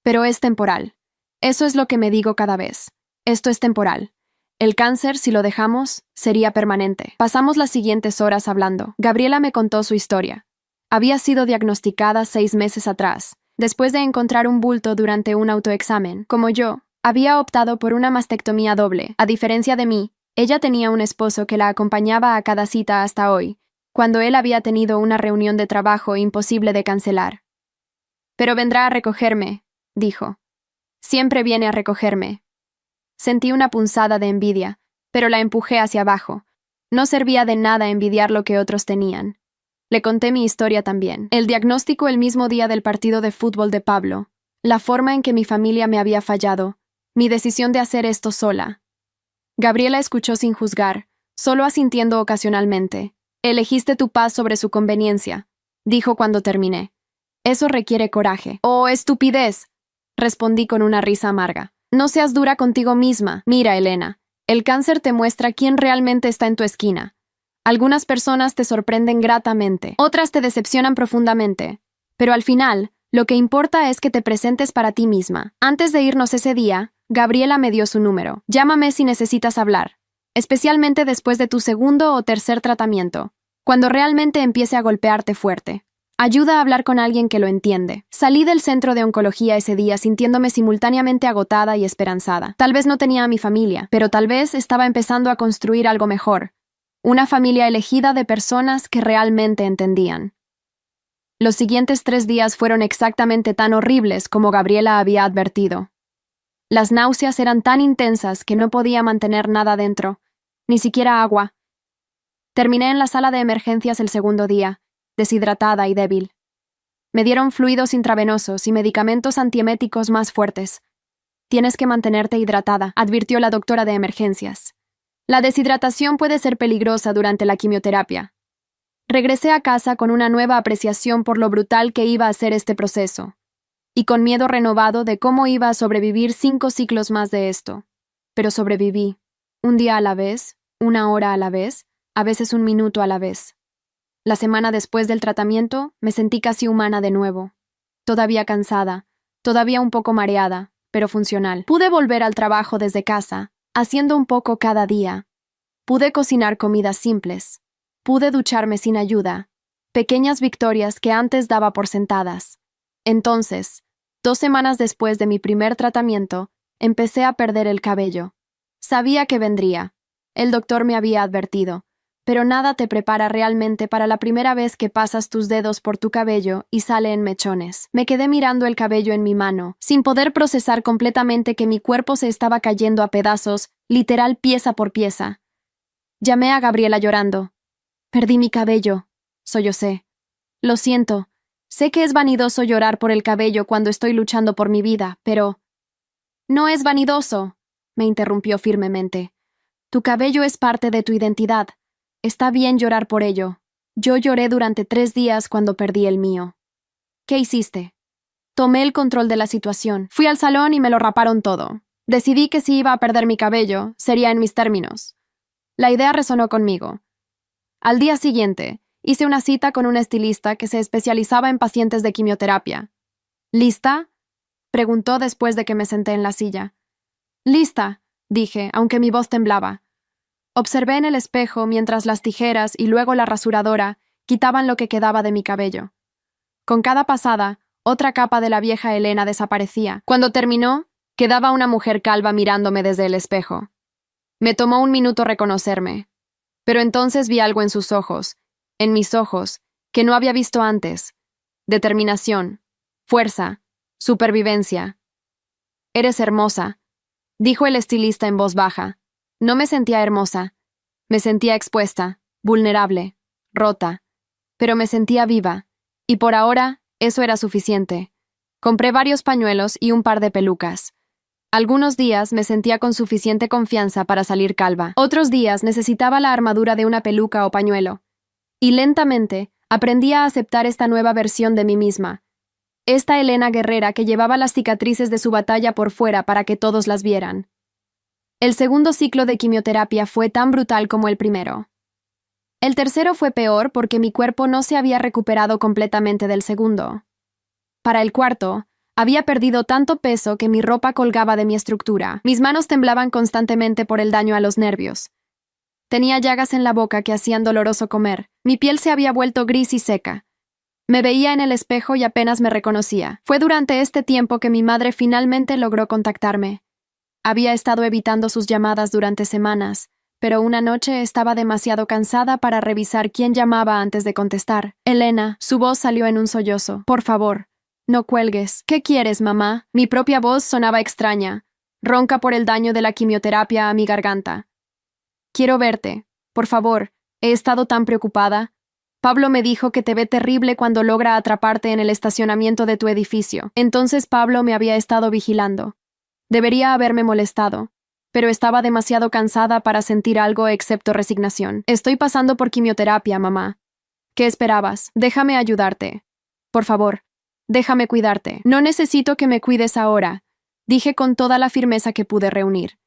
Pero es temporal. Eso es lo que me digo cada vez. Esto es temporal. El cáncer, si lo dejamos, sería permanente. Pasamos las siguientes horas hablando. Gabriela me contó su historia. Había sido diagnosticada 6 meses atrás, después de encontrar un bulto durante un autoexamen. Como yo, había optado por una mastectomía doble. A diferencia de mí, ella tenía un esposo que la acompañaba a cada cita hasta hoy, cuando él había tenido una reunión de trabajo imposible de cancelar. Pero vendrá a recogerme, dijo. Siempre viene a recogerme. Sentí una punzada de envidia, pero la empujé hacia abajo. No servía de nada envidiar lo que otros tenían. Le conté mi historia también. El diagnóstico el mismo día del partido de fútbol de Pablo. La forma en que mi familia me había fallado. Mi decisión de hacer esto sola. Gabriela escuchó sin juzgar, solo asintiendo ocasionalmente. Elegiste tu paz sobre su conveniencia, dijo cuando terminé. Eso requiere coraje. ¡Oh, estupidez! Respondí con una risa amarga. No seas dura contigo misma. Mira, Elena, el cáncer te muestra quién realmente está en tu esquina. Algunas personas te sorprenden gratamente, otras te decepcionan profundamente. Pero al final, lo que importa es que te presentes para ti misma. Antes de irnos ese día, Gabriela me dio su número. Llámame si necesitas hablar, especialmente después de tu 2º o 3er tratamiento, cuando realmente empiece a golpearte fuerte. Ayuda a hablar con alguien que lo entiende. Salí del centro de oncología ese día sintiéndome simultáneamente agotada y esperanzada. Tal vez no tenía a mi familia, pero tal vez estaba empezando a construir algo mejor. Una familia elegida de personas que realmente entendían. Los siguientes 3 días fueron exactamente tan horribles como Gabriela había advertido. Las náuseas eran tan intensas que no podía mantener nada dentro, ni siquiera agua. Terminé en la sala de emergencias el segundo día, deshidratada y débil. Me dieron fluidos intravenosos y medicamentos antieméticos más fuertes. Tienes que mantenerte hidratada, advirtió la doctora de emergencias. La deshidratación puede ser peligrosa durante la quimioterapia. Regresé a casa con una nueva apreciación por lo brutal que iba a ser este proceso, y con miedo renovado de cómo iba a sobrevivir 5 ciclos más de esto. Pero sobreviví, un día a la vez, una hora a la vez, a veces un minuto a la vez. La semana después del tratamiento, me sentí casi humana de nuevo. Todavía cansada, todavía un poco mareada, pero funcional. Pude volver al trabajo desde casa, haciendo un poco cada día. Pude cocinar comidas simples. Pude ducharme sin ayuda. Pequeñas victorias que antes daba por sentadas. Entonces, 2 semanas después de mi primer tratamiento, empecé a perder el cabello. Sabía que vendría. El doctor me había advertido. Pero nada te prepara realmente para la primera vez que pasas tus dedos por tu cabello y sale en mechones. Me quedé mirando el cabello en mi mano, sin poder procesar completamente que mi cuerpo se estaba cayendo a pedazos, literal pieza por pieza. Llamé a Gabriela llorando. Perdí mi cabello, sollocé. Lo siento. Sé que es vanidoso llorar por el cabello cuando estoy luchando por mi vida, pero... No es vanidoso, me interrumpió firmemente. Tu cabello es parte de tu identidad. Está bien llorar por ello. Yo lloré durante 3 días cuando perdí el mío. ¿Qué hiciste? Tomé el control de la situación. Fui al salón y me lo raparon todo. Decidí que si iba a perder mi cabello, sería en mis términos. La idea resonó conmigo. Al día siguiente, hice una cita con un estilista que se especializaba en pacientes de quimioterapia. ¿Lista?, preguntó después de que me senté en la silla. Lista, dije, aunque mi voz temblaba. Observé en el espejo mientras las tijeras y luego la rasuradora quitaban lo que quedaba de mi cabello. Con cada pasada, otra capa de la vieja Elena desaparecía. Cuando terminó, quedaba una mujer calva mirándome desde el espejo. Me tomó un minuto reconocerme. Pero entonces vi algo en sus ojos, en mis ojos, que no había visto antes. Determinación, fuerza, supervivencia. Eres hermosa, dijo el estilista en voz baja. No me sentía hermosa. Me sentía expuesta, vulnerable, rota. Pero me sentía viva. Y por ahora, eso era suficiente. Compré varios pañuelos y un par de pelucas. Algunos días me sentía con suficiente confianza para salir calva. Otros días necesitaba la armadura de una peluca o pañuelo. Y lentamente, aprendí a aceptar esta nueva versión de mí misma. Esta Elena guerrera que llevaba las cicatrices de su batalla por fuera para que todos las vieran. El segundo ciclo de quimioterapia fue tan brutal como el primero. El tercero fue peor porque mi cuerpo no se había recuperado completamente del segundo. Para el cuarto, había perdido tanto peso que mi ropa colgaba de mi estructura. Mis manos temblaban constantemente por el daño a los nervios. Tenía llagas en la boca que hacían doloroso comer. Mi piel se había vuelto gris y seca. Me veía en el espejo y apenas me reconocía. Fue durante este tiempo que mi madre finalmente logró contactarme. Había estado evitando sus llamadas durante semanas, pero una noche estaba demasiado cansada para revisar quién llamaba antes de contestar. Elena, su voz salió en un sollozo. Por favor, no cuelgues. ¿Qué quieres, mamá? Mi propia voz sonaba extraña, ronca por el daño de la quimioterapia a mi garganta. Quiero verte. Por favor, he estado tan preocupada. Pablo me dijo que te ve terrible cuando logra atraparte en el estacionamiento de tu edificio. Entonces Pablo me había estado vigilando. Debería haberme molestado, pero estaba demasiado cansada para sentir algo excepto resignación. Estoy pasando por quimioterapia, mamá. ¿Qué esperabas? Déjame ayudarte. Por favor, déjame cuidarte. No necesito que me cuides ahora, dije con toda la firmeza que pude reunir.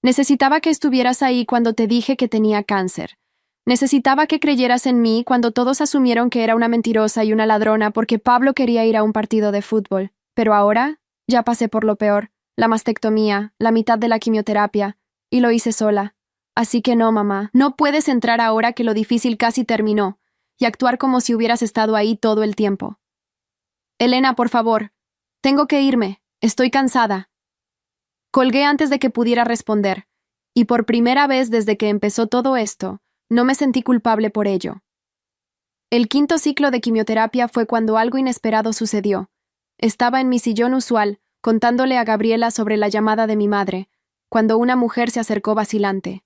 Necesitaba que estuvieras ahí cuando te dije que tenía cáncer. Necesitaba que creyeras en mí cuando todos asumieron que era una mentirosa y una ladrona porque Pablo quería ir a un partido de fútbol. Pero ahora, ya pasé por lo peor. La mastectomía, la mitad de la quimioterapia, y lo hice sola. Así que no, mamá, no puedes entrar ahora que lo difícil casi terminó. y actuar como si hubieras estado ahí todo el tiempo. Elena, por favor. Tengo que irme. Estoy cansada. Colgué antes de que pudiera responder, y por primera vez desde que empezó todo esto, no me sentí culpable por ello. El quinto ciclo de quimioterapia fue cuando algo inesperado sucedió. Estaba en mi sillón usual, contándole a Gabriela sobre la llamada de mi madre, cuando una mujer se acercó vacilante.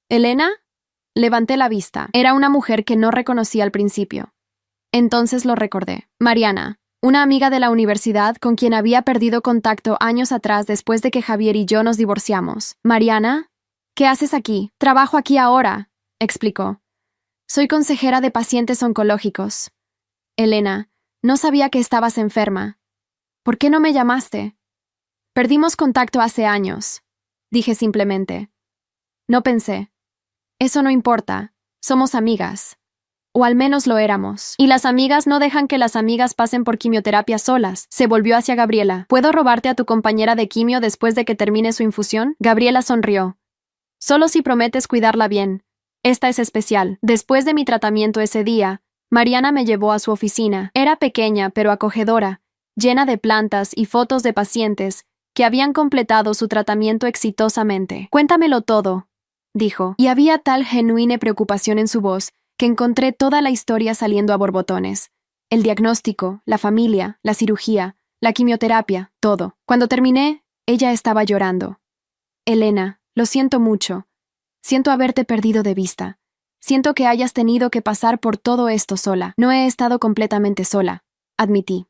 ¿Elena? Levanté la vista. Era una mujer que no reconocí al principio. Entonces lo recordé. Mariana, una amiga de la universidad con quien había perdido contacto años atrás después de que Javier y yo nos divorciamos. ¿Mariana? ¿Qué haces aquí? Trabajo aquí ahora, explicó. Soy consejera de pacientes oncológicos. Elena, no sabía que estabas enferma. ¿Por qué no me llamaste? Perdimos contacto hace años, dije simplemente. No pensé. Eso no importa. Somos amigas. O al menos lo éramos. Y las amigas no dejan que las amigas pasen por quimioterapia solas. Se volvió hacia Gabriela. ¿Puedo robarte a tu compañera de quimio después de que termine su infusión? Gabriela sonrió. Solo si prometes cuidarla bien. Esta es especial. Después de mi tratamiento ese día, Mariana me llevó a su oficina. Era pequeña pero acogedora, llena de plantas y fotos de pacientes que habían completado su tratamiento exitosamente. Cuéntamelo todo, dijo, y había tal genuina preocupación en su voz que encontré toda la historia saliendo a borbotones. El diagnóstico, la familia, la cirugía, la quimioterapia, todo. Cuando terminé, ella estaba llorando. Elena, lo siento mucho. Siento haberte perdido de vista. Siento que hayas tenido que pasar por todo esto sola. No he estado completamente sola, admití.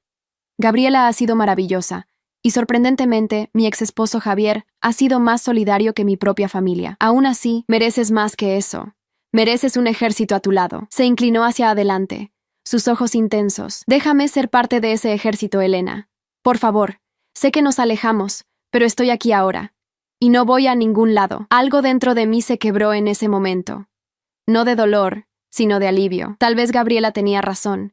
Gabriela ha sido maravillosa, y sorprendentemente, mi ex esposo Javier ha sido más solidario que mi propia familia. Aún así, mereces más que eso. Mereces un ejército a tu lado. Se inclinó hacia adelante, sus ojos intensos. Déjame ser parte de ese ejército, Elena. Por favor, sé que nos alejamos, pero estoy aquí ahora. Y no voy a ningún lado. Algo dentro de mí se quebró en ese momento. No de dolor, sino de alivio. Tal vez Gabriela tenía razón.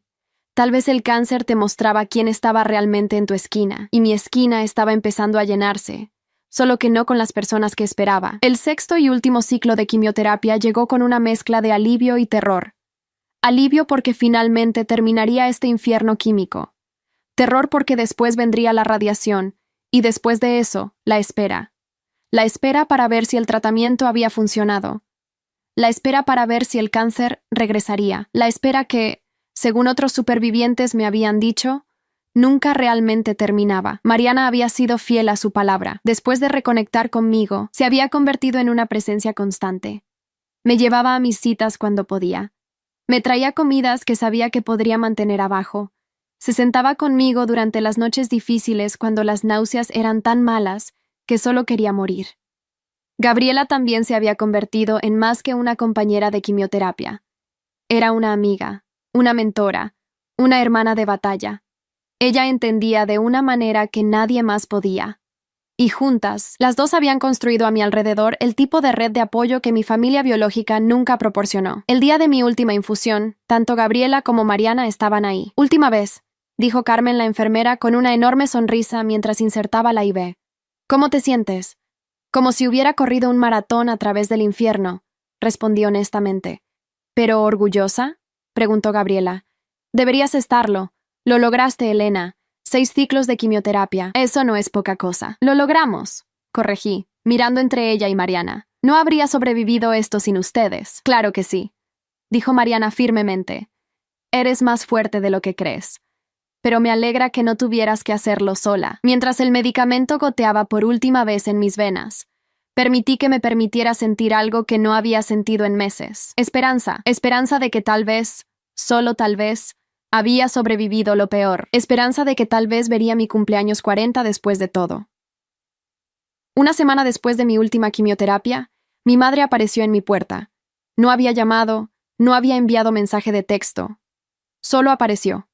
Tal vez el cáncer te mostraba quién estaba realmente en tu esquina, y mi esquina estaba empezando a llenarse, solo que no con las personas que esperaba. El sexto y último ciclo de quimioterapia llegó con una mezcla de alivio y terror. Alivio porque finalmente terminaría este infierno químico. Terror porque después vendría la radiación, y después de eso, la espera. La espera para ver si el tratamiento había funcionado. La espera para ver si el cáncer regresaría. La espera que, según otros supervivientes me habían dicho, nunca realmente terminaba. Mariana había sido fiel a su palabra. Después de reconectar conmigo, se había convertido en una presencia constante. Me llevaba a mis citas cuando podía. Me traía comidas que sabía que podría mantener abajo. Se sentaba conmigo durante las noches difíciles cuando las náuseas eran tan malas que solo quería morir. Gabriela también se había convertido en más que una compañera de quimioterapia. Era una amiga, una mentora, una hermana de batalla. Ella entendía de una manera que nadie más podía. Y juntas, las dos habían construido a mi alrededor el tipo de red de apoyo que mi familia biológica nunca proporcionó. El día de mi última infusión, tanto Gabriela como Mariana estaban ahí. Última vez, dijo Carmen la enfermera con una enorme sonrisa mientras insertaba la IV. ¿Cómo te sientes? Como si hubiera corrido un maratón a través del infierno, respondí honestamente. ¿Pero orgullosa?, preguntó Gabriela. Deberías estarlo. Lo lograste, Elena. 6 ciclos de quimioterapia. Eso no es poca cosa. Lo logramos, corregí, mirando entre ella y Mariana. No habría sobrevivido esto sin ustedes. Claro que sí, dijo Mariana firmemente. Eres más fuerte de lo que crees. Pero me alegra que no tuvieras que hacerlo sola. Mientras el medicamento goteaba por última vez en mis venas, permití que me permitiera sentir algo que no había sentido en meses. Esperanza. Esperanza de que tal vez, solo tal vez, había sobrevivido lo peor. Esperanza de que tal vez vería mi cumpleaños 40 después de todo. Una semana después de mi última quimioterapia, mi madre apareció en mi puerta. No había llamado, no había enviado mensaje de texto. Solo apareció.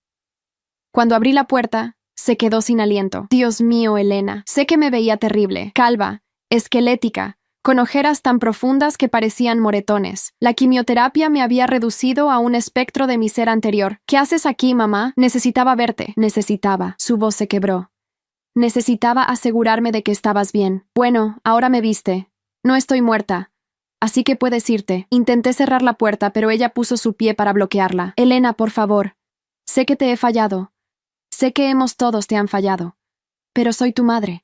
Cuando abrí la puerta, se quedó sin aliento. Dios mío, Elena. Sé que me veía terrible, calva, esquelética, con ojeras tan profundas que parecían moretones. La quimioterapia me había reducido a un espectro de mi ser anterior. ¿Qué haces aquí, mamá? Necesitaba verte. Necesitaba. Su voz se quebró. Necesitaba asegurarme de que estabas bien. Bueno, ahora me viste. No estoy muerta. así que puedes irte. Intenté cerrar la puerta, pero ella puso su pie para bloquearla. Elena, por favor. Sé que te he fallado. Sé que todos te han fallado. Pero soy tu madre.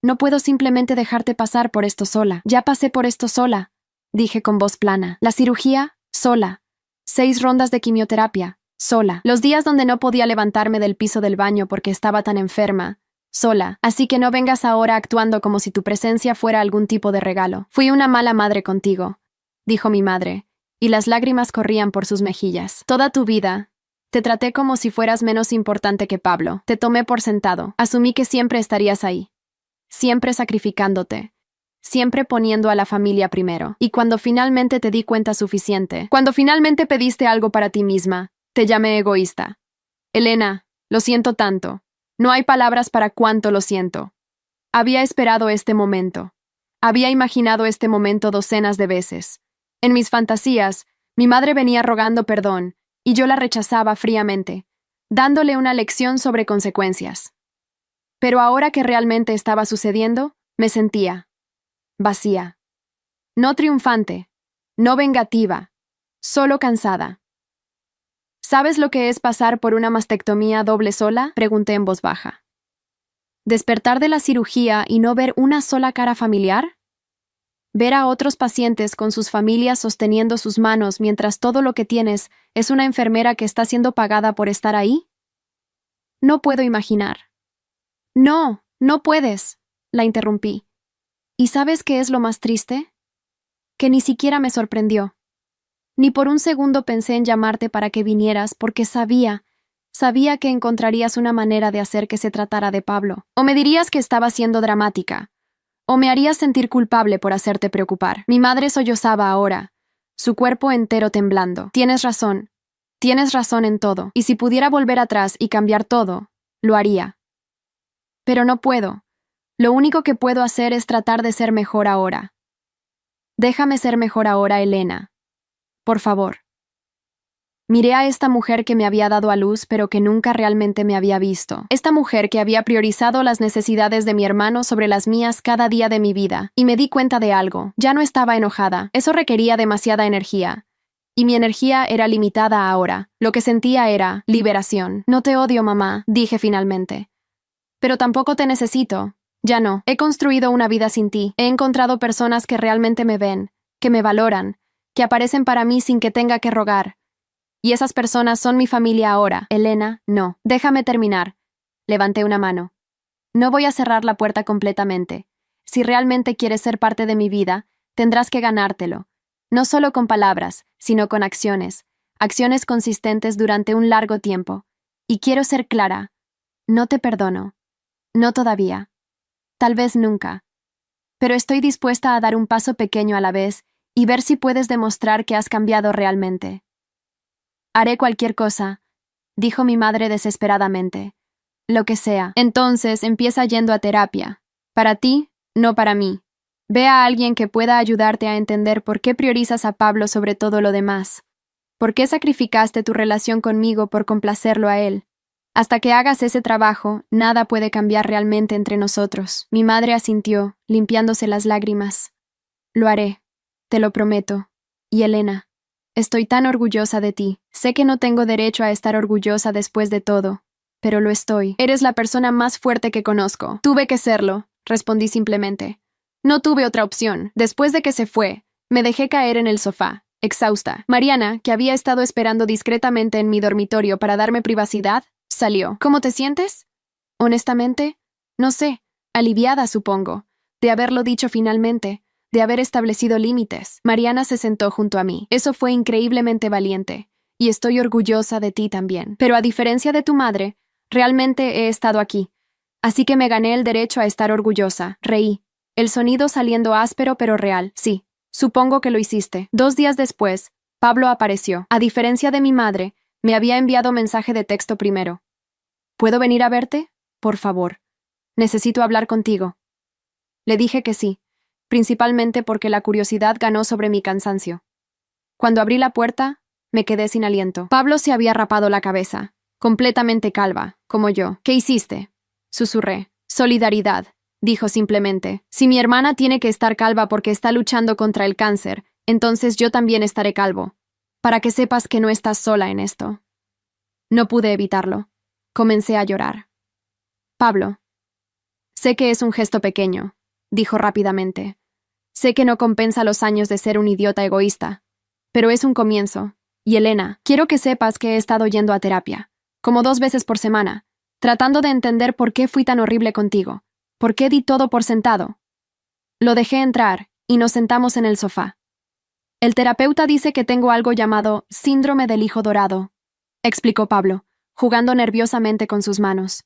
No puedo simplemente dejarte pasar por esto sola. Ya pasé por esto sola, dije con voz plana. La cirugía, sola. 6 rondas de quimioterapia, sola. Los días donde no podía levantarme del piso del baño porque estaba tan enferma, sola. Así que no vengas ahora actuando como si tu presencia fuera algún tipo de regalo. Fui una mala madre contigo, dijo mi madre, y las lágrimas corrían por sus mejillas. Toda tu vida te traté como si fueras menos importante que Pablo. Te tomé por sentado. Asumí que siempre estarías ahí. Siempre sacrificándote. Siempre poniendo a la familia primero. Y cuando finalmente te di cuenta suficiente, cuando finalmente pediste algo para ti misma, te llamé egoísta. Elena, lo siento tanto. No hay palabras para cuánto lo siento. Había esperado este momento. Había imaginado este momento docenas de veces. En mis fantasías, mi madre venía rogando perdón, y yo la rechazaba fríamente, dándole una lección sobre consecuencias. Pero ahora que realmente estaba sucediendo, me sentía vacía. No triunfante, no vengativa, solo cansada. ¿Sabes lo que es pasar por una mastectomía doble sola?, pregunté en voz baja. ¿Despertar de la cirugía y no ver una sola cara familiar? ¿Ver a otros pacientes con sus familias sosteniendo sus manos mientras todo lo que tienes es una enfermera que está siendo pagada por estar ahí? No puedo imaginar. No, no puedes, la interrumpí. ¿Y sabes qué es lo más triste? Que ni siquiera me sorprendió. Ni por un segundo pensé en llamarte para que vinieras porque sabía que encontrarías una manera de hacer que se tratara de Pablo. O me dirías que estaba siendo dramática. O me harías sentir culpable por hacerte preocupar. Mi madre sollozaba ahora, su cuerpo entero temblando. Tienes razón en todo. Y si pudiera volver atrás y cambiar todo, lo haría. Pero no puedo. Lo único que puedo hacer es tratar de ser mejor ahora. Déjame ser mejor ahora, Elena. Por favor. Miré a esta mujer que me había dado a luz pero que nunca realmente me había visto. Esta mujer que había priorizado las necesidades de mi hermano sobre las mías cada día de mi vida. Y me di cuenta de algo. Ya no estaba enojada. Eso requería demasiada energía. Y mi energía era limitada ahora. Lo que sentía era liberación. No te odio, mamá, dije finalmente. Pero tampoco te necesito. Ya no. He construido una vida sin ti. He encontrado personas que realmente me ven, que me valoran, que aparecen para mí sin que tenga que rogar. Y esas personas son mi familia ahora. Elena, no. Déjame terminar. Levanté una mano. No voy a cerrar la puerta completamente. Si realmente quieres ser parte de mi vida, tendrás que ganártelo. No solo con palabras, sino con acciones. Acciones consistentes durante un largo tiempo. Y quiero ser clara. No te perdono. No todavía. Tal vez nunca. Pero estoy dispuesta a dar un paso pequeño a la vez y ver si puedes demostrar que has cambiado realmente. Haré cualquier cosa, dijo mi madre desesperadamente. Lo que sea. Entonces empieza yendo a terapia. Para ti, no para mí. Ve a alguien que pueda ayudarte a entender por qué priorizas a Pablo sobre todo lo demás. ¿Por qué sacrificaste tu relación conmigo por complacerlo a él? Hasta que hagas ese trabajo, nada puede cambiar realmente entre nosotros. Mi madre asintió, limpiándose las lágrimas. Lo haré, te lo prometo. Y Elena, estoy tan orgullosa de ti. Sé que no tengo derecho a estar orgullosa después de todo, pero lo estoy. Eres la persona más fuerte que conozco. Tuve que serlo, respondí simplemente. No tuve otra opción. Después de que se fue, me dejé caer en el sofá, exhausta. Mariana, que había estado esperando discretamente en mi dormitorio para darme privacidad, salió. ¿Cómo te sientes? Honestamente, no sé. Aliviada, supongo, de haberlo dicho finalmente, de haber establecido límites. Mariana se sentó junto a mí. Eso fue increíblemente valiente, y estoy orgullosa de ti también. Pero a diferencia de tu madre, realmente he estado aquí. Así que me gané el derecho a estar orgullosa. Reí. El sonido saliendo áspero pero real. Sí, supongo que lo hiciste. 2 días después, Pablo apareció. A diferencia de mi madre, me había enviado mensaje de texto primero. ¿Puedo venir a verte? Por favor. Necesito hablar contigo. Le dije que sí, principalmente porque la curiosidad ganó sobre mi cansancio. Cuando abrí la puerta, me quedé sin aliento. Pablo se había rapado la cabeza, completamente calva, como yo. ¿Qué hiciste? Susurré. Solidaridad, dijo simplemente. Si mi hermana tiene que estar calva porque está luchando contra el cáncer, entonces yo también estaré calvo, para que sepas que no estás sola en esto. No pude evitarlo. Comencé a llorar. Pablo. Sé que es un gesto pequeño, dijo rápidamente. Sé que no compensa los años de ser un idiota egoísta, pero es un comienzo. Y Elena, quiero que sepas que he estado yendo a terapia, como 2 veces por semana, tratando de entender por qué fui tan horrible contigo, por qué di todo por sentado. Lo dejé entrar y nos sentamos en el sofá. El terapeuta dice que tengo algo llamado síndrome del hijo dorado, explicó Pablo, jugando nerviosamente con sus manos.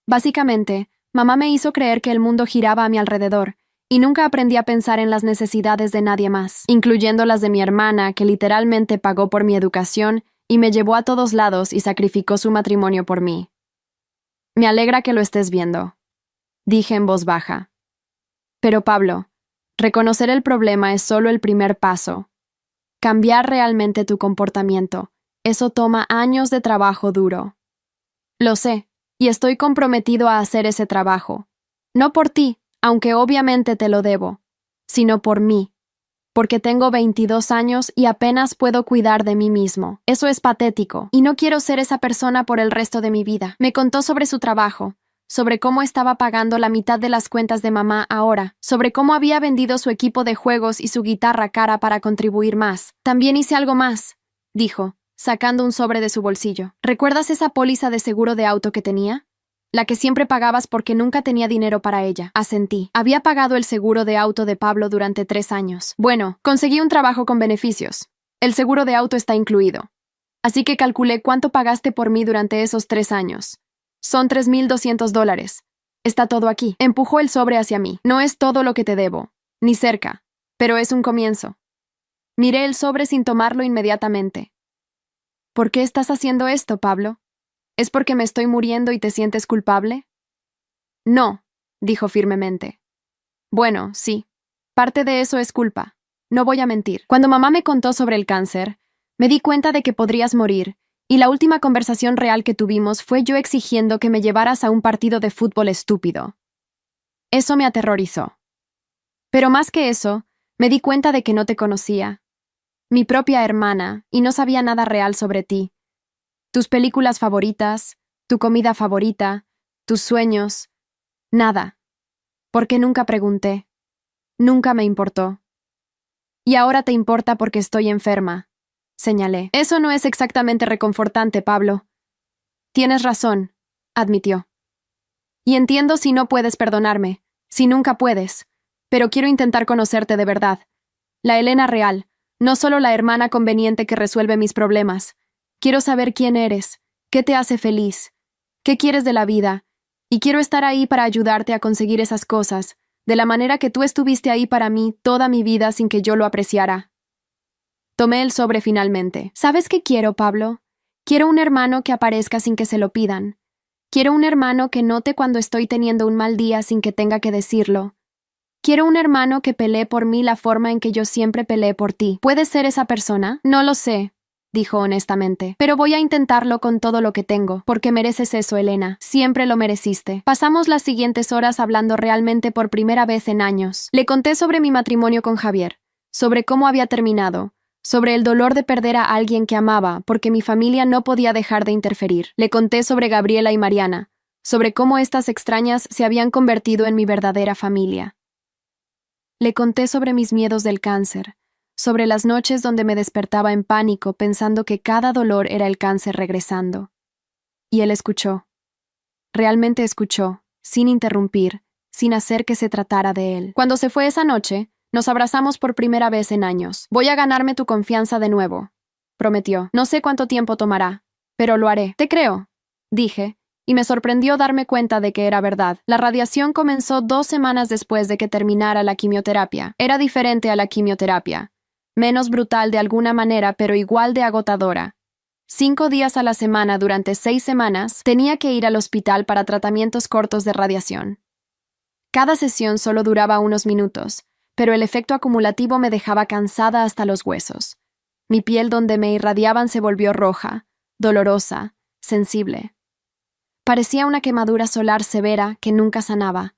Básicamente, mamá me hizo creer que el mundo giraba a mi alrededor, y nunca aprendí a pensar en las necesidades de nadie más, incluyendo las de mi hermana, que literalmente pagó por mi educación y me llevó a todos lados y sacrificó su matrimonio por mí. Me alegra que lo estés viendo, dije en voz baja. Pero Pablo, reconocer el problema es solo el primer paso. Cambiar realmente tu comportamiento, eso toma años de trabajo duro. Lo sé, y estoy comprometido a hacer ese trabajo. No por ti, aunque obviamente te lo debo, sino por mí, porque tengo 22 años y apenas puedo cuidar de mí mismo. Eso es patético, y no quiero ser esa persona por el resto de mi vida. Me contó sobre su trabajo, sobre cómo estaba pagando la mitad de las cuentas de mamá ahora, sobre cómo había vendido su equipo de juegos y su guitarra cara para contribuir más. También hice algo más, dijo, sacando un sobre de su bolsillo. ¿Recuerdas esa póliza de seguro de auto que tenía? La que siempre pagabas porque nunca tenía dinero para ella. Asentí. Había pagado el seguro de auto de Pablo durante 3 años. Bueno, conseguí un trabajo con beneficios. El seguro de auto está incluido. Así que calculé cuánto pagaste por mí durante esos 3 años. Son $3,200. Está todo aquí. Empujó el sobre hacia mí. No es todo lo que te debo, ni cerca, pero es un comienzo. Miré el sobre sin tomarlo inmediatamente. ¿Por qué estás haciendo esto, Pablo? ¿Es porque me estoy muriendo y te sientes culpable? No, dijo firmemente. Bueno, sí. Parte de eso es culpa. No voy a mentir. Cuando mamá me contó sobre el cáncer, me di cuenta de que podrías morir, y la última conversación real que tuvimos fue yo exigiendo que me llevaras a un partido de fútbol estúpido. Eso me aterrorizó. Pero más que eso, me di cuenta de que no te conocía. Mi propia hermana, y no sabía nada real sobre ti. Tus películas favoritas, tu comida favorita, tus sueños, nada. Porque nunca pregunté. Nunca me importó. Y ahora te importa porque estoy enferma, señalé. Eso no es exactamente reconfortante, Pablo. Tienes razón, admitió. Y entiendo si no puedes perdonarme, si nunca puedes, pero quiero intentar conocerte de verdad. La Elena real, no solo la hermana conveniente que resuelve mis problemas. Quiero saber quién eres, qué te hace feliz, qué quieres de la vida, y quiero estar ahí para ayudarte a conseguir esas cosas, de la manera que tú estuviste ahí para mí toda mi vida sin que yo lo apreciara. Tomé el sobre finalmente. ¿Sabes qué quiero, Pablo? Quiero un hermano que aparezca sin que se lo pidan. Quiero un hermano que note cuando estoy teniendo un mal día sin que tenga que decirlo. Quiero un hermano que pelee por mí la forma en que yo siempre peleé por ti. ¿Puedes ser esa persona? No lo sé, dijo honestamente, pero voy a intentarlo con todo lo que tengo, porque mereces eso, Elena. Siempre lo mereciste. Pasamos las siguientes horas hablando realmente por primera vez en años. Le conté sobre mi matrimonio con Javier, sobre cómo había terminado, sobre el dolor de perder a alguien que amaba, porque mi familia no podía dejar de interferir. Le conté sobre Gabriela y Mariana, sobre cómo estas extrañas se habían convertido en mi verdadera familia. Le conté sobre mis miedos del cáncer, sobre las noches donde me despertaba en pánico pensando que cada dolor era el cáncer regresando. Y él escuchó. Realmente escuchó, sin interrumpir, sin hacer que se tratara de él. Cuando se fue esa noche, nos abrazamos por primera vez en años. Voy a ganarme tu confianza de nuevo, prometió. No sé cuánto tiempo tomará, pero lo haré. Te creo, dije, y me sorprendió darme cuenta de que era verdad. La radiación comenzó 2 semanas después de que terminara la quimioterapia. Era diferente a la quimioterapia. Menos brutal de alguna manera, pero igual de agotadora. 5 días a la semana durante 6 semanas, tenía que ir al hospital para tratamientos cortos de radiación. Cada sesión solo duraba unos minutos, pero el efecto acumulativo me dejaba cansada hasta los huesos. Mi piel donde me irradiaban se volvió roja, dolorosa, sensible. Parecía una quemadura solar severa que nunca sanaba.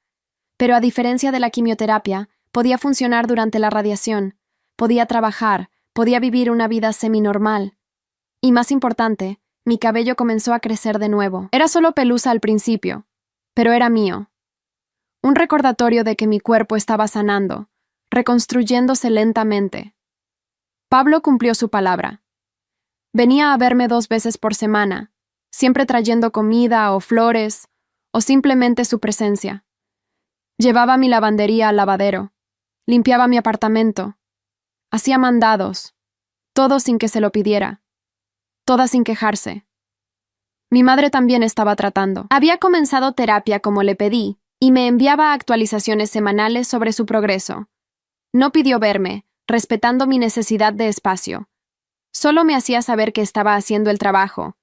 Pero a diferencia de la quimioterapia, podía funcionar durante la radiación, podía trabajar, podía vivir una vida seminormal. Y más importante, mi cabello comenzó a crecer de nuevo. Era solo pelusa al principio, pero era mío. Un recordatorio de que mi cuerpo estaba sanando, reconstruyéndose lentamente. Pablo cumplió su palabra. Venía a verme 2 veces por semana, siempre trayendo comida o flores, o simplemente su presencia. Llevaba mi lavandería al lavadero, limpiaba mi apartamento, hacía mandados, todo sin que se lo pidiera, toda sin quejarse. Mi madre también estaba tratando. Había comenzado terapia como le pedí, y me enviaba actualizaciones semanales sobre su progreso. No pidió verme, respetando mi necesidad de espacio. Solo me hacía saber que estaba haciendo el trabajo.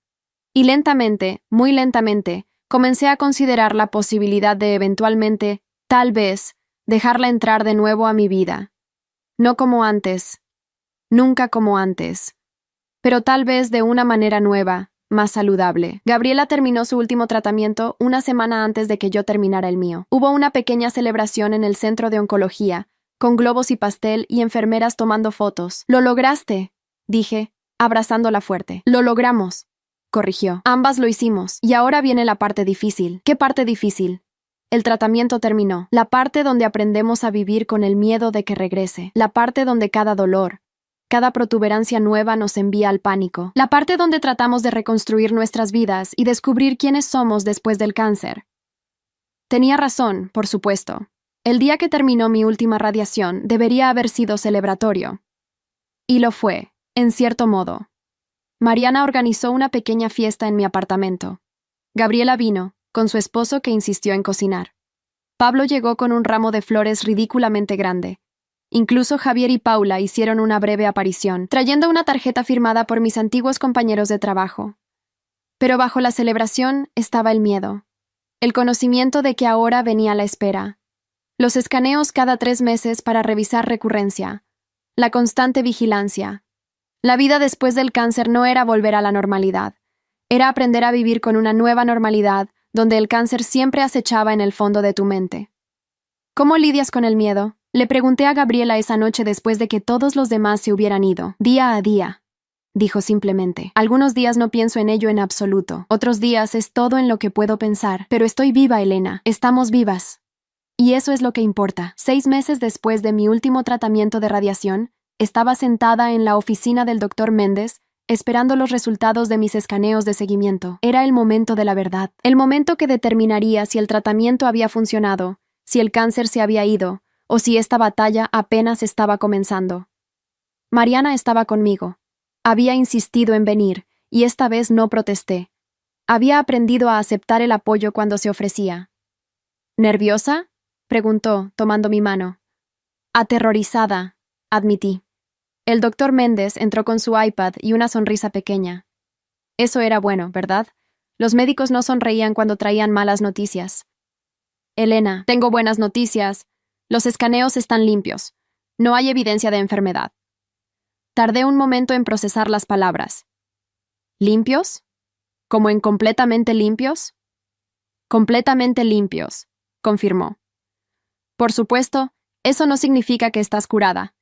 Y lentamente, muy lentamente, comencé a considerar la posibilidad de eventualmente, tal vez, dejarla entrar de nuevo a mi vida. No como antes, nunca como antes, pero tal vez de una manera nueva, más saludable. Gabriela terminó su último tratamiento una semana antes de que yo terminara el mío. Hubo una pequeña celebración en el centro de oncología, con globos y pastel y enfermeras tomando fotos. «Lo lograste», dije, abrazándola fuerte. «Lo logramos», corrigió. «Ambas lo hicimos. Y ahora viene la parte difícil». «¿Qué parte difícil?» El tratamiento terminó. La parte donde aprendemos a vivir con el miedo de que regrese. La parte donde cada dolor, cada protuberancia nueva nos envía al pánico. La parte donde tratamos de reconstruir nuestras vidas y descubrir quiénes somos después del cáncer. Tenía razón, por supuesto. El día que terminó mi última radiación debería haber sido celebratorio. Y lo fue, en cierto modo. Mariana organizó una pequeña fiesta en mi apartamento. Gabriela vino, con su esposo que insistió en cocinar. Pablo llegó con un ramo de flores ridículamente grande. Incluso Javier y Paula hicieron una breve aparición, trayendo una tarjeta firmada por mis antiguos compañeros de trabajo. Pero bajo la celebración estaba el miedo. El conocimiento de que ahora venía la espera. Los escaneos cada 3 meses para revisar recurrencia. La constante vigilancia. La vida después del cáncer no era volver a la normalidad. Era aprender a vivir con una nueva normalidad donde el cáncer siempre acechaba en el fondo de tu mente. ¿Cómo lidias con el miedo? Le pregunté a Gabriela esa noche después de que todos los demás se hubieran ido. Día a día, dijo simplemente. Algunos días no pienso en ello en absoluto. Otros días es todo en lo que puedo pensar. Pero estoy viva, Elena. Estamos vivas. Y eso es lo que importa. 6 meses después de mi último tratamiento de radiación, estaba sentada en la oficina del Dr. Méndez, esperando los resultados de mis escaneos de seguimiento. Era el momento de la verdad. El momento que determinaría si el tratamiento había funcionado, si el cáncer se había ido, o si esta batalla apenas estaba comenzando. Mariana estaba conmigo. Había insistido en venir, y esta vez no protesté. Había aprendido a aceptar el apoyo cuando se ofrecía. ¿Nerviosa?, preguntó, tomando mi mano. Aterrorizada, admití. El doctor Méndez entró con su iPad y una sonrisa pequeña. Eso era bueno, ¿verdad? Los médicos no sonreían cuando traían malas noticias. Elena, tengo buenas noticias. Los escaneos están limpios. No hay evidencia de enfermedad. Tardé un momento en procesar las palabras. ¿Limpios? ¿Como en completamente limpios? Completamente limpios, confirmó. Por supuesto, eso no significa que estás curada.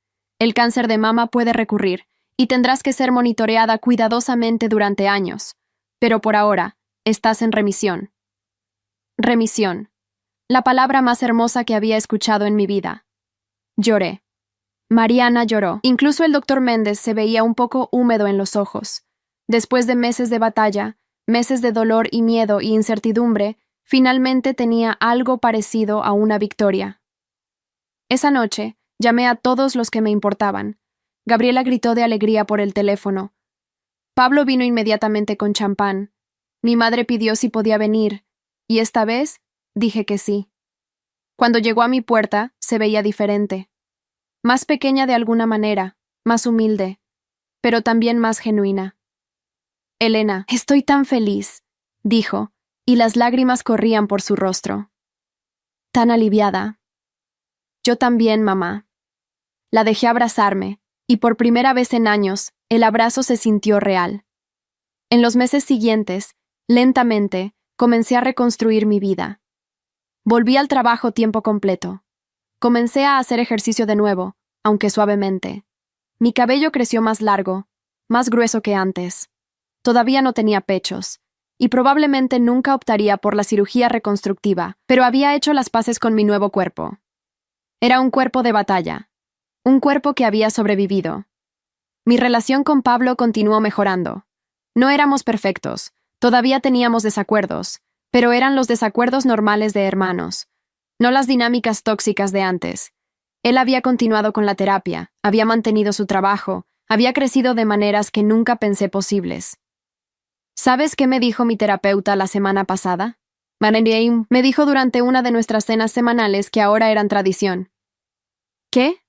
El cáncer de mama puede recurrir, y tendrás que ser monitoreada cuidadosamente durante años. Pero por ahora, estás en remisión. Remisión. La palabra más hermosa que había escuchado en mi vida. Lloré. Mariana lloró. Incluso el doctor Méndez se veía un poco húmedo en los ojos. Después de meses de batalla, meses de dolor y miedo y incertidumbre, finalmente tenía algo parecido a una victoria. Esa noche, llamé a todos los que me importaban. Gabriela gritó de alegría por el teléfono. Pablo vino inmediatamente con champán. Mi madre pidió si podía venir, y esta vez dije que sí. Cuando llegó a mi puerta, se veía diferente. Más pequeña de alguna manera, más humilde, pero también más genuina. Elena, estoy tan feliz, dijo, y las lágrimas corrían por su rostro. Tan aliviada. Yo también, mamá. La dejé abrazarme, y por primera vez en años, el abrazo se sintió real. En los meses siguientes, lentamente, comencé a reconstruir mi vida. Volví al trabajo tiempo completo. Comencé a hacer ejercicio de nuevo, aunque suavemente. Mi cabello creció más largo, más grueso que antes. Todavía no tenía pechos, y probablemente nunca optaría por la cirugía reconstructiva, pero había hecho las paces con mi nuevo cuerpo. Era un cuerpo de batalla, un cuerpo que había sobrevivido. Mi relación con Pablo continuó mejorando. No éramos perfectos, todavía teníamos desacuerdos, pero eran los desacuerdos normales de hermanos, no las dinámicas tóxicas de antes. Él había continuado con la terapia, había mantenido su trabajo, había crecido de maneras que nunca pensé posibles. ¿Sabes qué me dijo mi terapeuta la semana pasada? Marianne me dijo durante una de nuestras cenas semanales que ahora eran tradición. ¿Qué?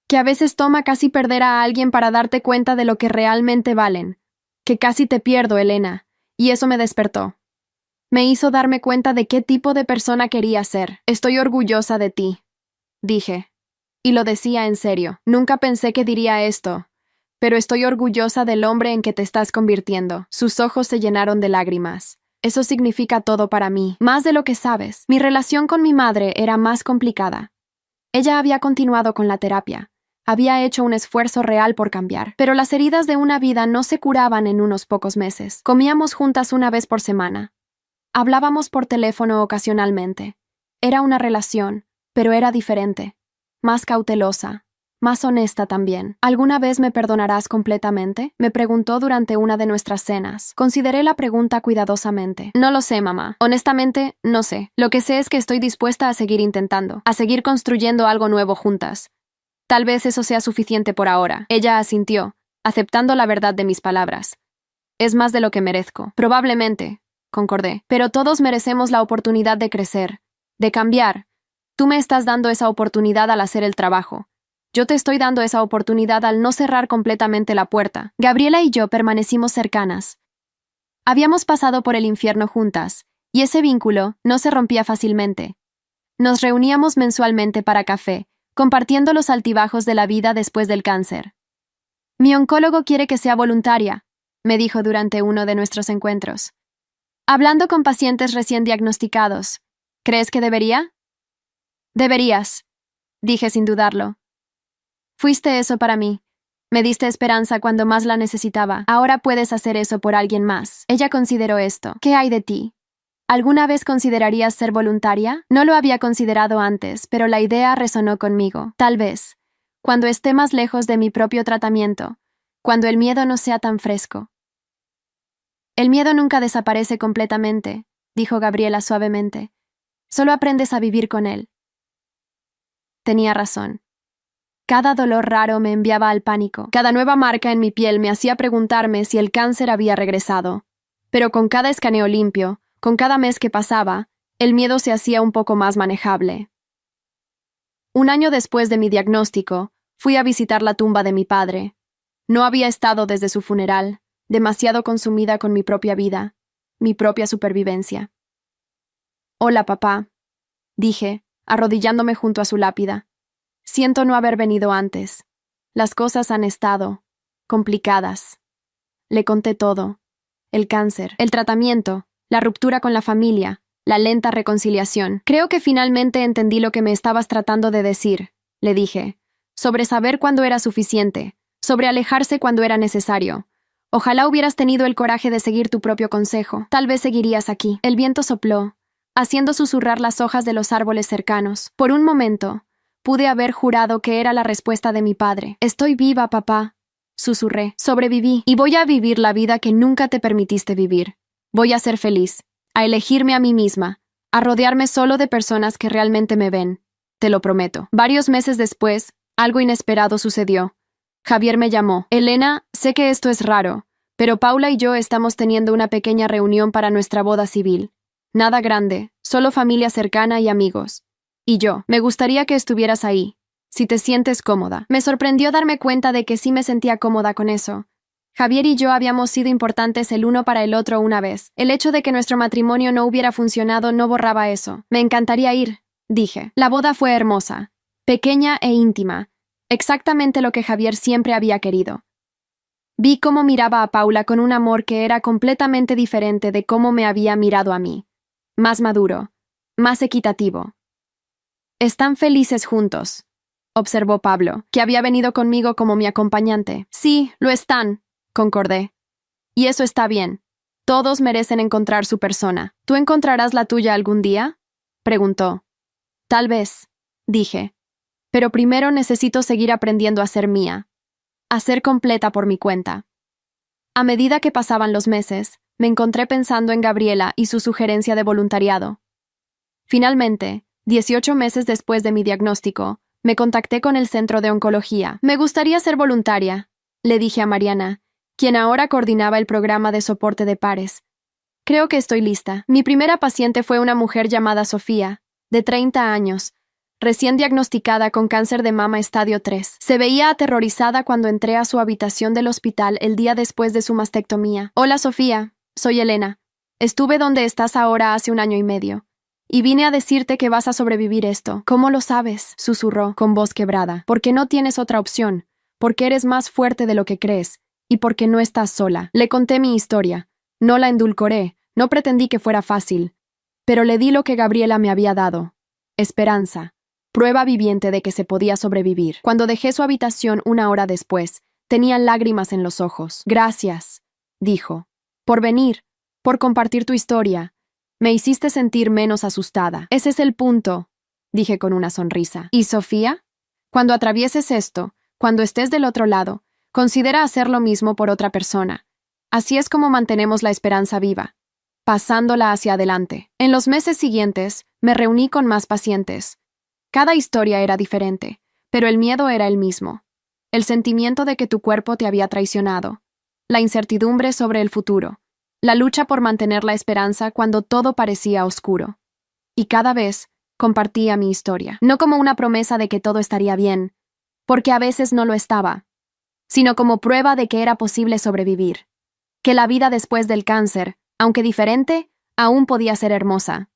Que a veces toma casi perder a alguien para darte cuenta de lo que realmente valen. Que casi te pierdo, Elena, y eso me despertó. Me hizo darme cuenta de qué tipo de persona quería ser. Estoy orgullosa de ti, dije. Y lo decía en serio. Nunca pensé que diría esto. Pero estoy orgullosa del hombre en que te estás convirtiendo. Sus ojos se llenaron de lágrimas. Eso significa todo para mí, más de lo que sabes. Mi relación con mi madre era más complicada. Ella había continuado con la terapia. Había hecho un esfuerzo real por cambiar, pero las heridas de una vida no se curaban en unos pocos meses. Comíamos juntas una vez por semana. Hablábamos por teléfono ocasionalmente. Era una relación, pero era diferente. Más cautelosa. Más honesta también. ¿Alguna vez me perdonarás completamente? Me preguntó durante una de nuestras cenas. Consideré la pregunta cuidadosamente. No lo sé, mamá. Honestamente, no sé. Lo que sé es que estoy dispuesta a seguir intentando, a seguir construyendo algo nuevo juntas. Tal vez eso sea suficiente por ahora. Ella asintió, aceptando la verdad de mis palabras. Es más de lo que merezco. Probablemente, concordé. Pero todos merecemos la oportunidad de crecer, de cambiar. Tú me estás dando esa oportunidad al hacer el trabajo. Yo te estoy dando esa oportunidad al no cerrar completamente la puerta. Gabriela y yo permanecimos cercanas. Habíamos pasado por el infierno juntas, y ese vínculo no se rompía fácilmente. Nos reuníamos mensualmente para café, compartiendo los altibajos de la vida después del cáncer. Mi oncólogo quiere que sea voluntaria, me dijo durante uno de nuestros encuentros. Hablando con pacientes recién diagnosticados, ¿crees que debería? Deberías, dije sin dudarlo. Fuiste eso para mí. Me diste esperanza cuando más la necesitaba. Ahora puedes hacer eso por alguien más. Ella consideró esto. ¿Qué hay de ti? ¿Alguna vez considerarías ser voluntaria? No lo había considerado antes, pero la idea resonó conmigo. Tal vez, cuando esté más lejos de mi propio tratamiento, cuando el miedo no sea tan fresco. El miedo nunca desaparece completamente, dijo Gabriela suavemente. Solo aprendes a vivir con él. Tenía razón. Cada dolor raro me enviaba al pánico. Cada nueva marca en mi piel me hacía preguntarme si el cáncer había regresado. Pero con cada escaneo limpio, con cada mes que pasaba, el miedo se hacía un poco más manejable. Un año después de mi diagnóstico, fui a visitar la tumba de mi padre. No había estado desde su funeral, demasiado consumida con mi propia vida, mi propia supervivencia. Hola, papá, dije, arrodillándome junto a su lápida. Siento no haber venido antes. Las cosas han estado complicadas. Le conté todo. El cáncer, el tratamiento, la ruptura con la familia, la lenta reconciliación. Creo que finalmente entendí lo que me estabas tratando de decir, le dije, sobre saber cuándo era suficiente, sobre alejarse cuando era necesario. Ojalá hubieras tenido el coraje de seguir tu propio consejo. Tal vez seguirías aquí. El viento sopló, haciendo susurrar las hojas de los árboles cercanos. Por un momento, pude haber jurado que era la respuesta de mi padre. Estoy viva, papá, susurré. Sobreviví y voy a vivir la vida que nunca te permitiste vivir. Voy a ser feliz, a elegirme a mí misma, a rodearme solo de personas que realmente me ven. Te lo prometo. Varios meses después, algo inesperado sucedió. Javier me llamó. Elena, sé que esto es raro, pero Paula y yo estamos teniendo una pequeña reunión para nuestra boda civil. Nada grande, solo familia cercana y amigos. Y yo, me gustaría que estuvieras ahí, si te sientes cómoda. Me sorprendió darme cuenta de que sí me sentía cómoda con eso. Javier y yo habíamos sido importantes el uno para el otro una vez. El hecho de que nuestro matrimonio no hubiera funcionado no borraba eso. Me encantaría ir, dije. La boda fue hermosa, pequeña e íntima, exactamente lo que Javier siempre había querido. Vi cómo miraba a Paula con un amor que era completamente diferente de cómo me había mirado a mí. Más maduro, más equitativo. Están felices juntos, observó Pablo, que había venido conmigo como mi acompañante. Sí, lo están, concordé. Y eso está bien. Todos merecen encontrar su persona. ¿Tú encontrarás la tuya algún día? Preguntó. Tal vez, dije. Pero primero necesito seguir aprendiendo a ser mía, a ser completa por mi cuenta. A medida que pasaban los meses, me encontré pensando en Gabriela y su sugerencia de voluntariado. Finalmente, 18 meses después de mi diagnóstico, me contacté con el centro de oncología. Me gustaría ser voluntaria, le dije a Mariana, quien ahora coordinaba el programa de soporte de pares. Creo que estoy lista. Mi primera paciente fue una mujer llamada Sofía, de 30 años, recién diagnosticada con cáncer de mama estadio 3. Se veía aterrorizada cuando entré a su habitación del hospital el día después de su mastectomía. Hola Sofía, soy Elena. Estuve donde estás ahora hace 1 año y medio. Y vine a decirte que vas a sobrevivir esto. ¿Cómo lo sabes?, susurró, con voz quebrada. Porque no tienes otra opción, porque eres más fuerte de lo que crees, y porque no estás sola. Le conté mi historia. No la endulcoré, no pretendí que fuera fácil. Pero le di lo que Gabriela me había dado. Esperanza. Prueba viviente de que se podía sobrevivir. Cuando dejé su habitación 1 hora después, tenía lágrimas en los ojos. Gracias, dijo, por venir, por compartir tu historia. Me hiciste sentir menos asustada. Ese es el punto, dije con una sonrisa. ¿Y Sofía? Cuando atravieses esto, cuando estés del otro lado, considera hacer lo mismo por otra persona. Así es como mantenemos la esperanza viva, pasándola hacia adelante. En los meses siguientes, me reuní con más pacientes. Cada historia era diferente, pero el miedo era el mismo. El sentimiento de que tu cuerpo te había traicionado. La incertidumbre sobre el futuro. La lucha por mantener la esperanza cuando todo parecía oscuro. Y cada vez compartía mi historia, no como una promesa de que todo estaría bien, porque a veces no lo estaba, sino como prueba de que era posible sobrevivir, que la vida después del cáncer, aunque diferente, aún podía ser hermosa.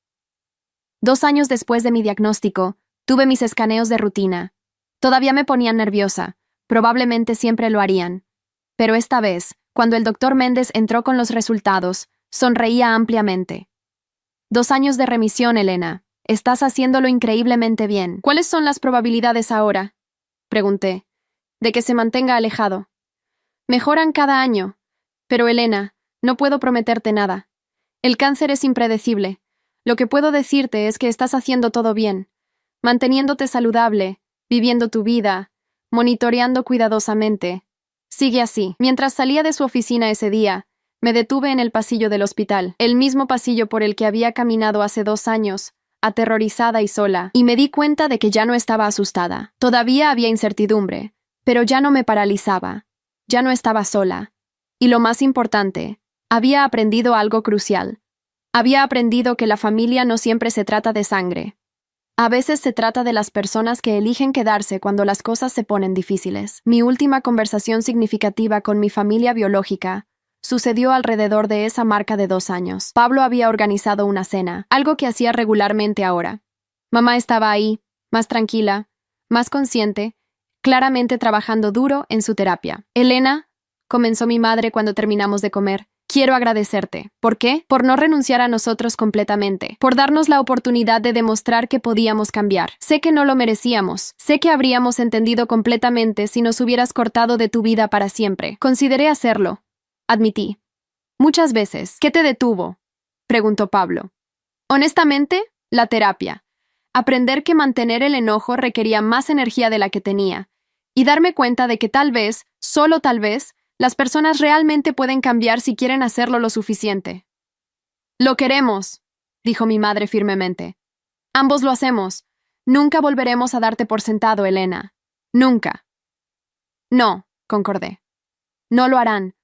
2 años después de mi diagnóstico, tuve mis escaneos de rutina. Todavía me ponían nerviosa, probablemente siempre lo harían, pero esta vez, cuando el doctor Méndez entró con los resultados, sonreía ampliamente. 2 años de remisión, Elena. Estás haciéndolo increíblemente bien. ¿Cuáles son las probabilidades ahora?, pregunté, de que se mantenga alejado. Mejoran cada año. Pero, Elena, no puedo prometerte nada. El cáncer es impredecible. Lo que puedo decirte es que estás haciendo todo bien, manteniéndote saludable, viviendo tu vida, monitoreando cuidadosamente. Sigue así. Mientras salía de su oficina ese día, me detuve en el pasillo del hospital, el mismo pasillo por el que había caminado hace 2 años, aterrorizada y sola, y me di cuenta de que ya no estaba asustada. Todavía había incertidumbre, pero ya no me paralizaba. Ya no estaba sola. Y lo más importante, había aprendido algo crucial. Había aprendido que la familia no siempre se trata de sangre. A veces se trata de las personas que eligen quedarse cuando las cosas se ponen difíciles. Mi última conversación significativa con mi familia biológica sucedió alrededor de esa marca de 2 años. Pablo había organizado una cena, algo que hacía regularmente ahora. Mamá estaba ahí, más tranquila, más consciente, claramente trabajando duro en su terapia. Elena, comenzó mi madre cuando terminamos de comer, quiero agradecerte. ¿Por qué? Por no renunciar a nosotros completamente, por darnos la oportunidad de demostrar que podíamos cambiar. Sé que no lo merecíamos, sé que habríamos entendido completamente si nos hubieras cortado de tu vida para siempre. Consideré hacerlo, admití. Muchas veces. ¿Qué te detuvo?, preguntó Pablo. Honestamente, la terapia. Aprender que mantener el enojo requería más energía de la que tenía, y darme cuenta de que tal vez, solo tal vez, las personas realmente pueden cambiar si quieren hacerlo lo suficiente. Lo queremos, dijo mi madre firmemente. Ambos lo hacemos. Nunca volveremos a darte por sentado, Elena. Nunca. No, concordé. No lo harán,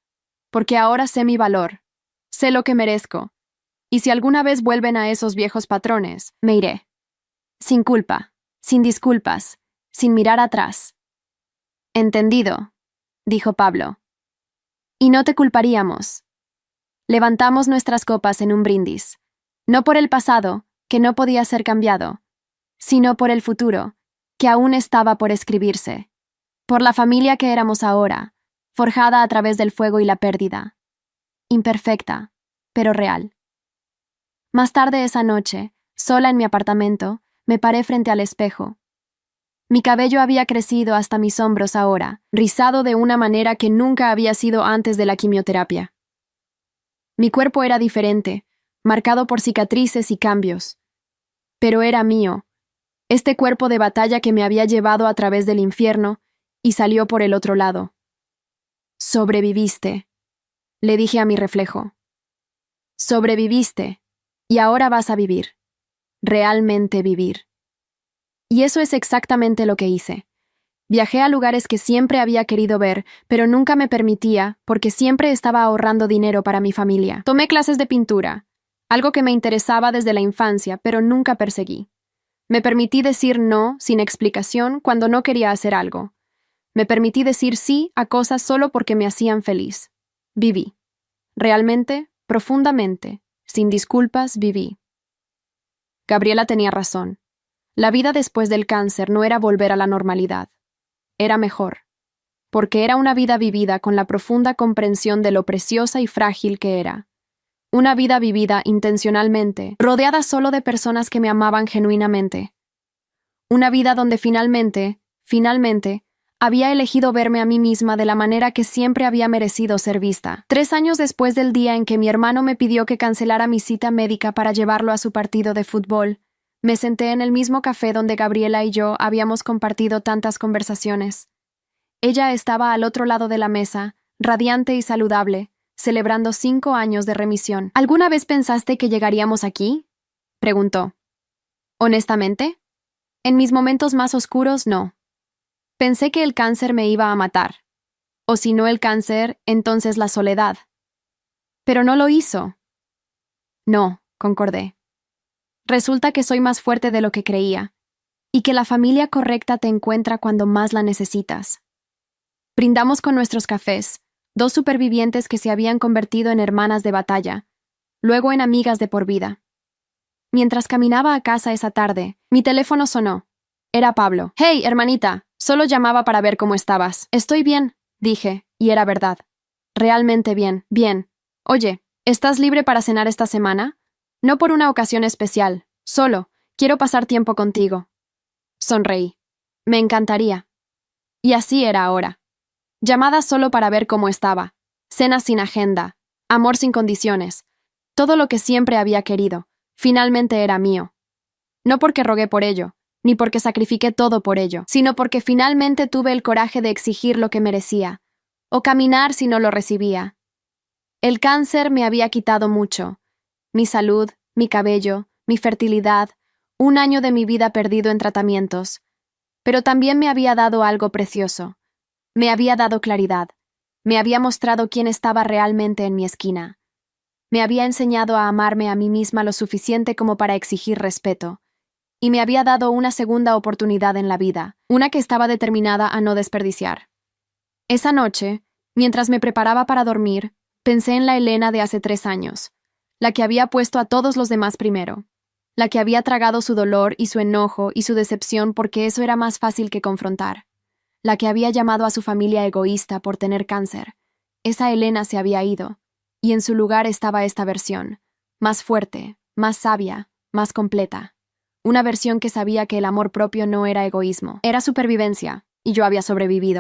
porque ahora sé mi valor. Sé lo que merezco. Y si alguna vez vuelven a esos viejos patrones, me iré. Sin culpa, sin disculpas, sin mirar atrás. Entendido, dijo Pablo. Y no te culparíamos. Levantamos nuestras copas en un brindis, no por el pasado, que no podía ser cambiado, sino por el futuro, que aún estaba por escribirse, por la familia que éramos ahora, forjada a través del fuego y la pérdida, imperfecta, pero real. Más tarde esa noche, sola en mi apartamento, me paré frente al espejo. Mi cabello había crecido hasta mis hombros ahora, rizado de una manera que nunca había sido antes de la quimioterapia. Mi cuerpo era diferente, marcado por cicatrices y cambios. Pero era mío, este cuerpo de batalla que me había llevado a través del infierno y salió por el otro lado. Sobreviviste, le dije a mi reflejo. Sobreviviste, y ahora vas a vivir. Realmente vivir. Y eso es exactamente lo que hice. Viajé a lugares que siempre había querido ver, pero nunca me permitía porque siempre estaba ahorrando dinero para mi familia. Tomé clases de pintura, algo que me interesaba desde la infancia, pero nunca perseguí. Me permití decir no, sin explicación, cuando no quería hacer algo. Me permití decir sí a cosas solo porque me hacían feliz. Viví. Realmente, profundamente, sin disculpas, viví. Gabriela tenía razón. La vida después del cáncer no era volver a la normalidad. Era mejor. Porque era una vida vivida con la profunda comprensión de lo preciosa y frágil que era. Una vida vivida intencionalmente, rodeada solo de personas que me amaban genuinamente. Una vida donde finalmente, había elegido verme a mí misma de la manera que siempre había merecido ser vista. 3 años después del día en que mi hermano me pidió que cancelara mi cita médica para llevarlo a su partido de fútbol, me senté en el mismo café donde Gabriela y yo habíamos compartido tantas conversaciones. Ella estaba al otro lado de la mesa, radiante y saludable, celebrando 5 años de remisión. ¿Alguna vez pensaste que llegaríamos aquí?, preguntó. Honestamente, en mis momentos más oscuros, no. Pensé que el cáncer me iba a matar. O si no el cáncer, entonces la soledad. Pero no lo hizo. No, concordé. Resulta que soy más fuerte de lo que creía, y que la familia correcta te encuentra cuando más la necesitas. Brindamos con nuestros cafés, 2 supervivientes que se habían convertido en hermanas de batalla, luego en amigas de por vida. Mientras caminaba a casa esa tarde, mi teléfono sonó. Era Pablo. «Hey, hermanita, solo llamaba para ver cómo estabas». «Estoy bien», dije, y era verdad. Realmente bien, bien. Oye, ¿estás libre para cenar esta semana? No por una ocasión especial, solo, quiero pasar tiempo contigo. Sonreí. Me encantaría. Y así era ahora. Llamadas solo para ver cómo estaba, cenas sin agenda, amor sin condiciones, todo lo que siempre había querido, finalmente era mío. No porque rogué por ello, ni porque sacrifiqué todo por ello, sino porque finalmente tuve el coraje de exigir lo que merecía, o caminar si no lo recibía. El cáncer me había quitado mucho, mi salud, mi cabello, mi fertilidad, 1 año de mi vida perdido en tratamientos, pero también me había dado algo precioso. Me había dado claridad, me había mostrado quién estaba realmente en mi esquina. Me había enseñado a amarme a mí misma lo suficiente como para exigir respeto, y me había dado una segunda oportunidad en la vida, una que estaba determinada a no desperdiciar. Esa noche, mientras me preparaba para dormir, pensé en la Elena de hace 3 años, la que había puesto a todos los demás primero, la que había tragado su dolor y su enojo y su decepción porque eso era más fácil que confrontar, la que había llamado a su familia egoísta por tener cáncer. Esa Elena se había ido, y en su lugar estaba esta versión, más fuerte, más sabia, más completa. Una versión que sabía que el amor propio no era egoísmo, era supervivencia, y yo había sobrevivido.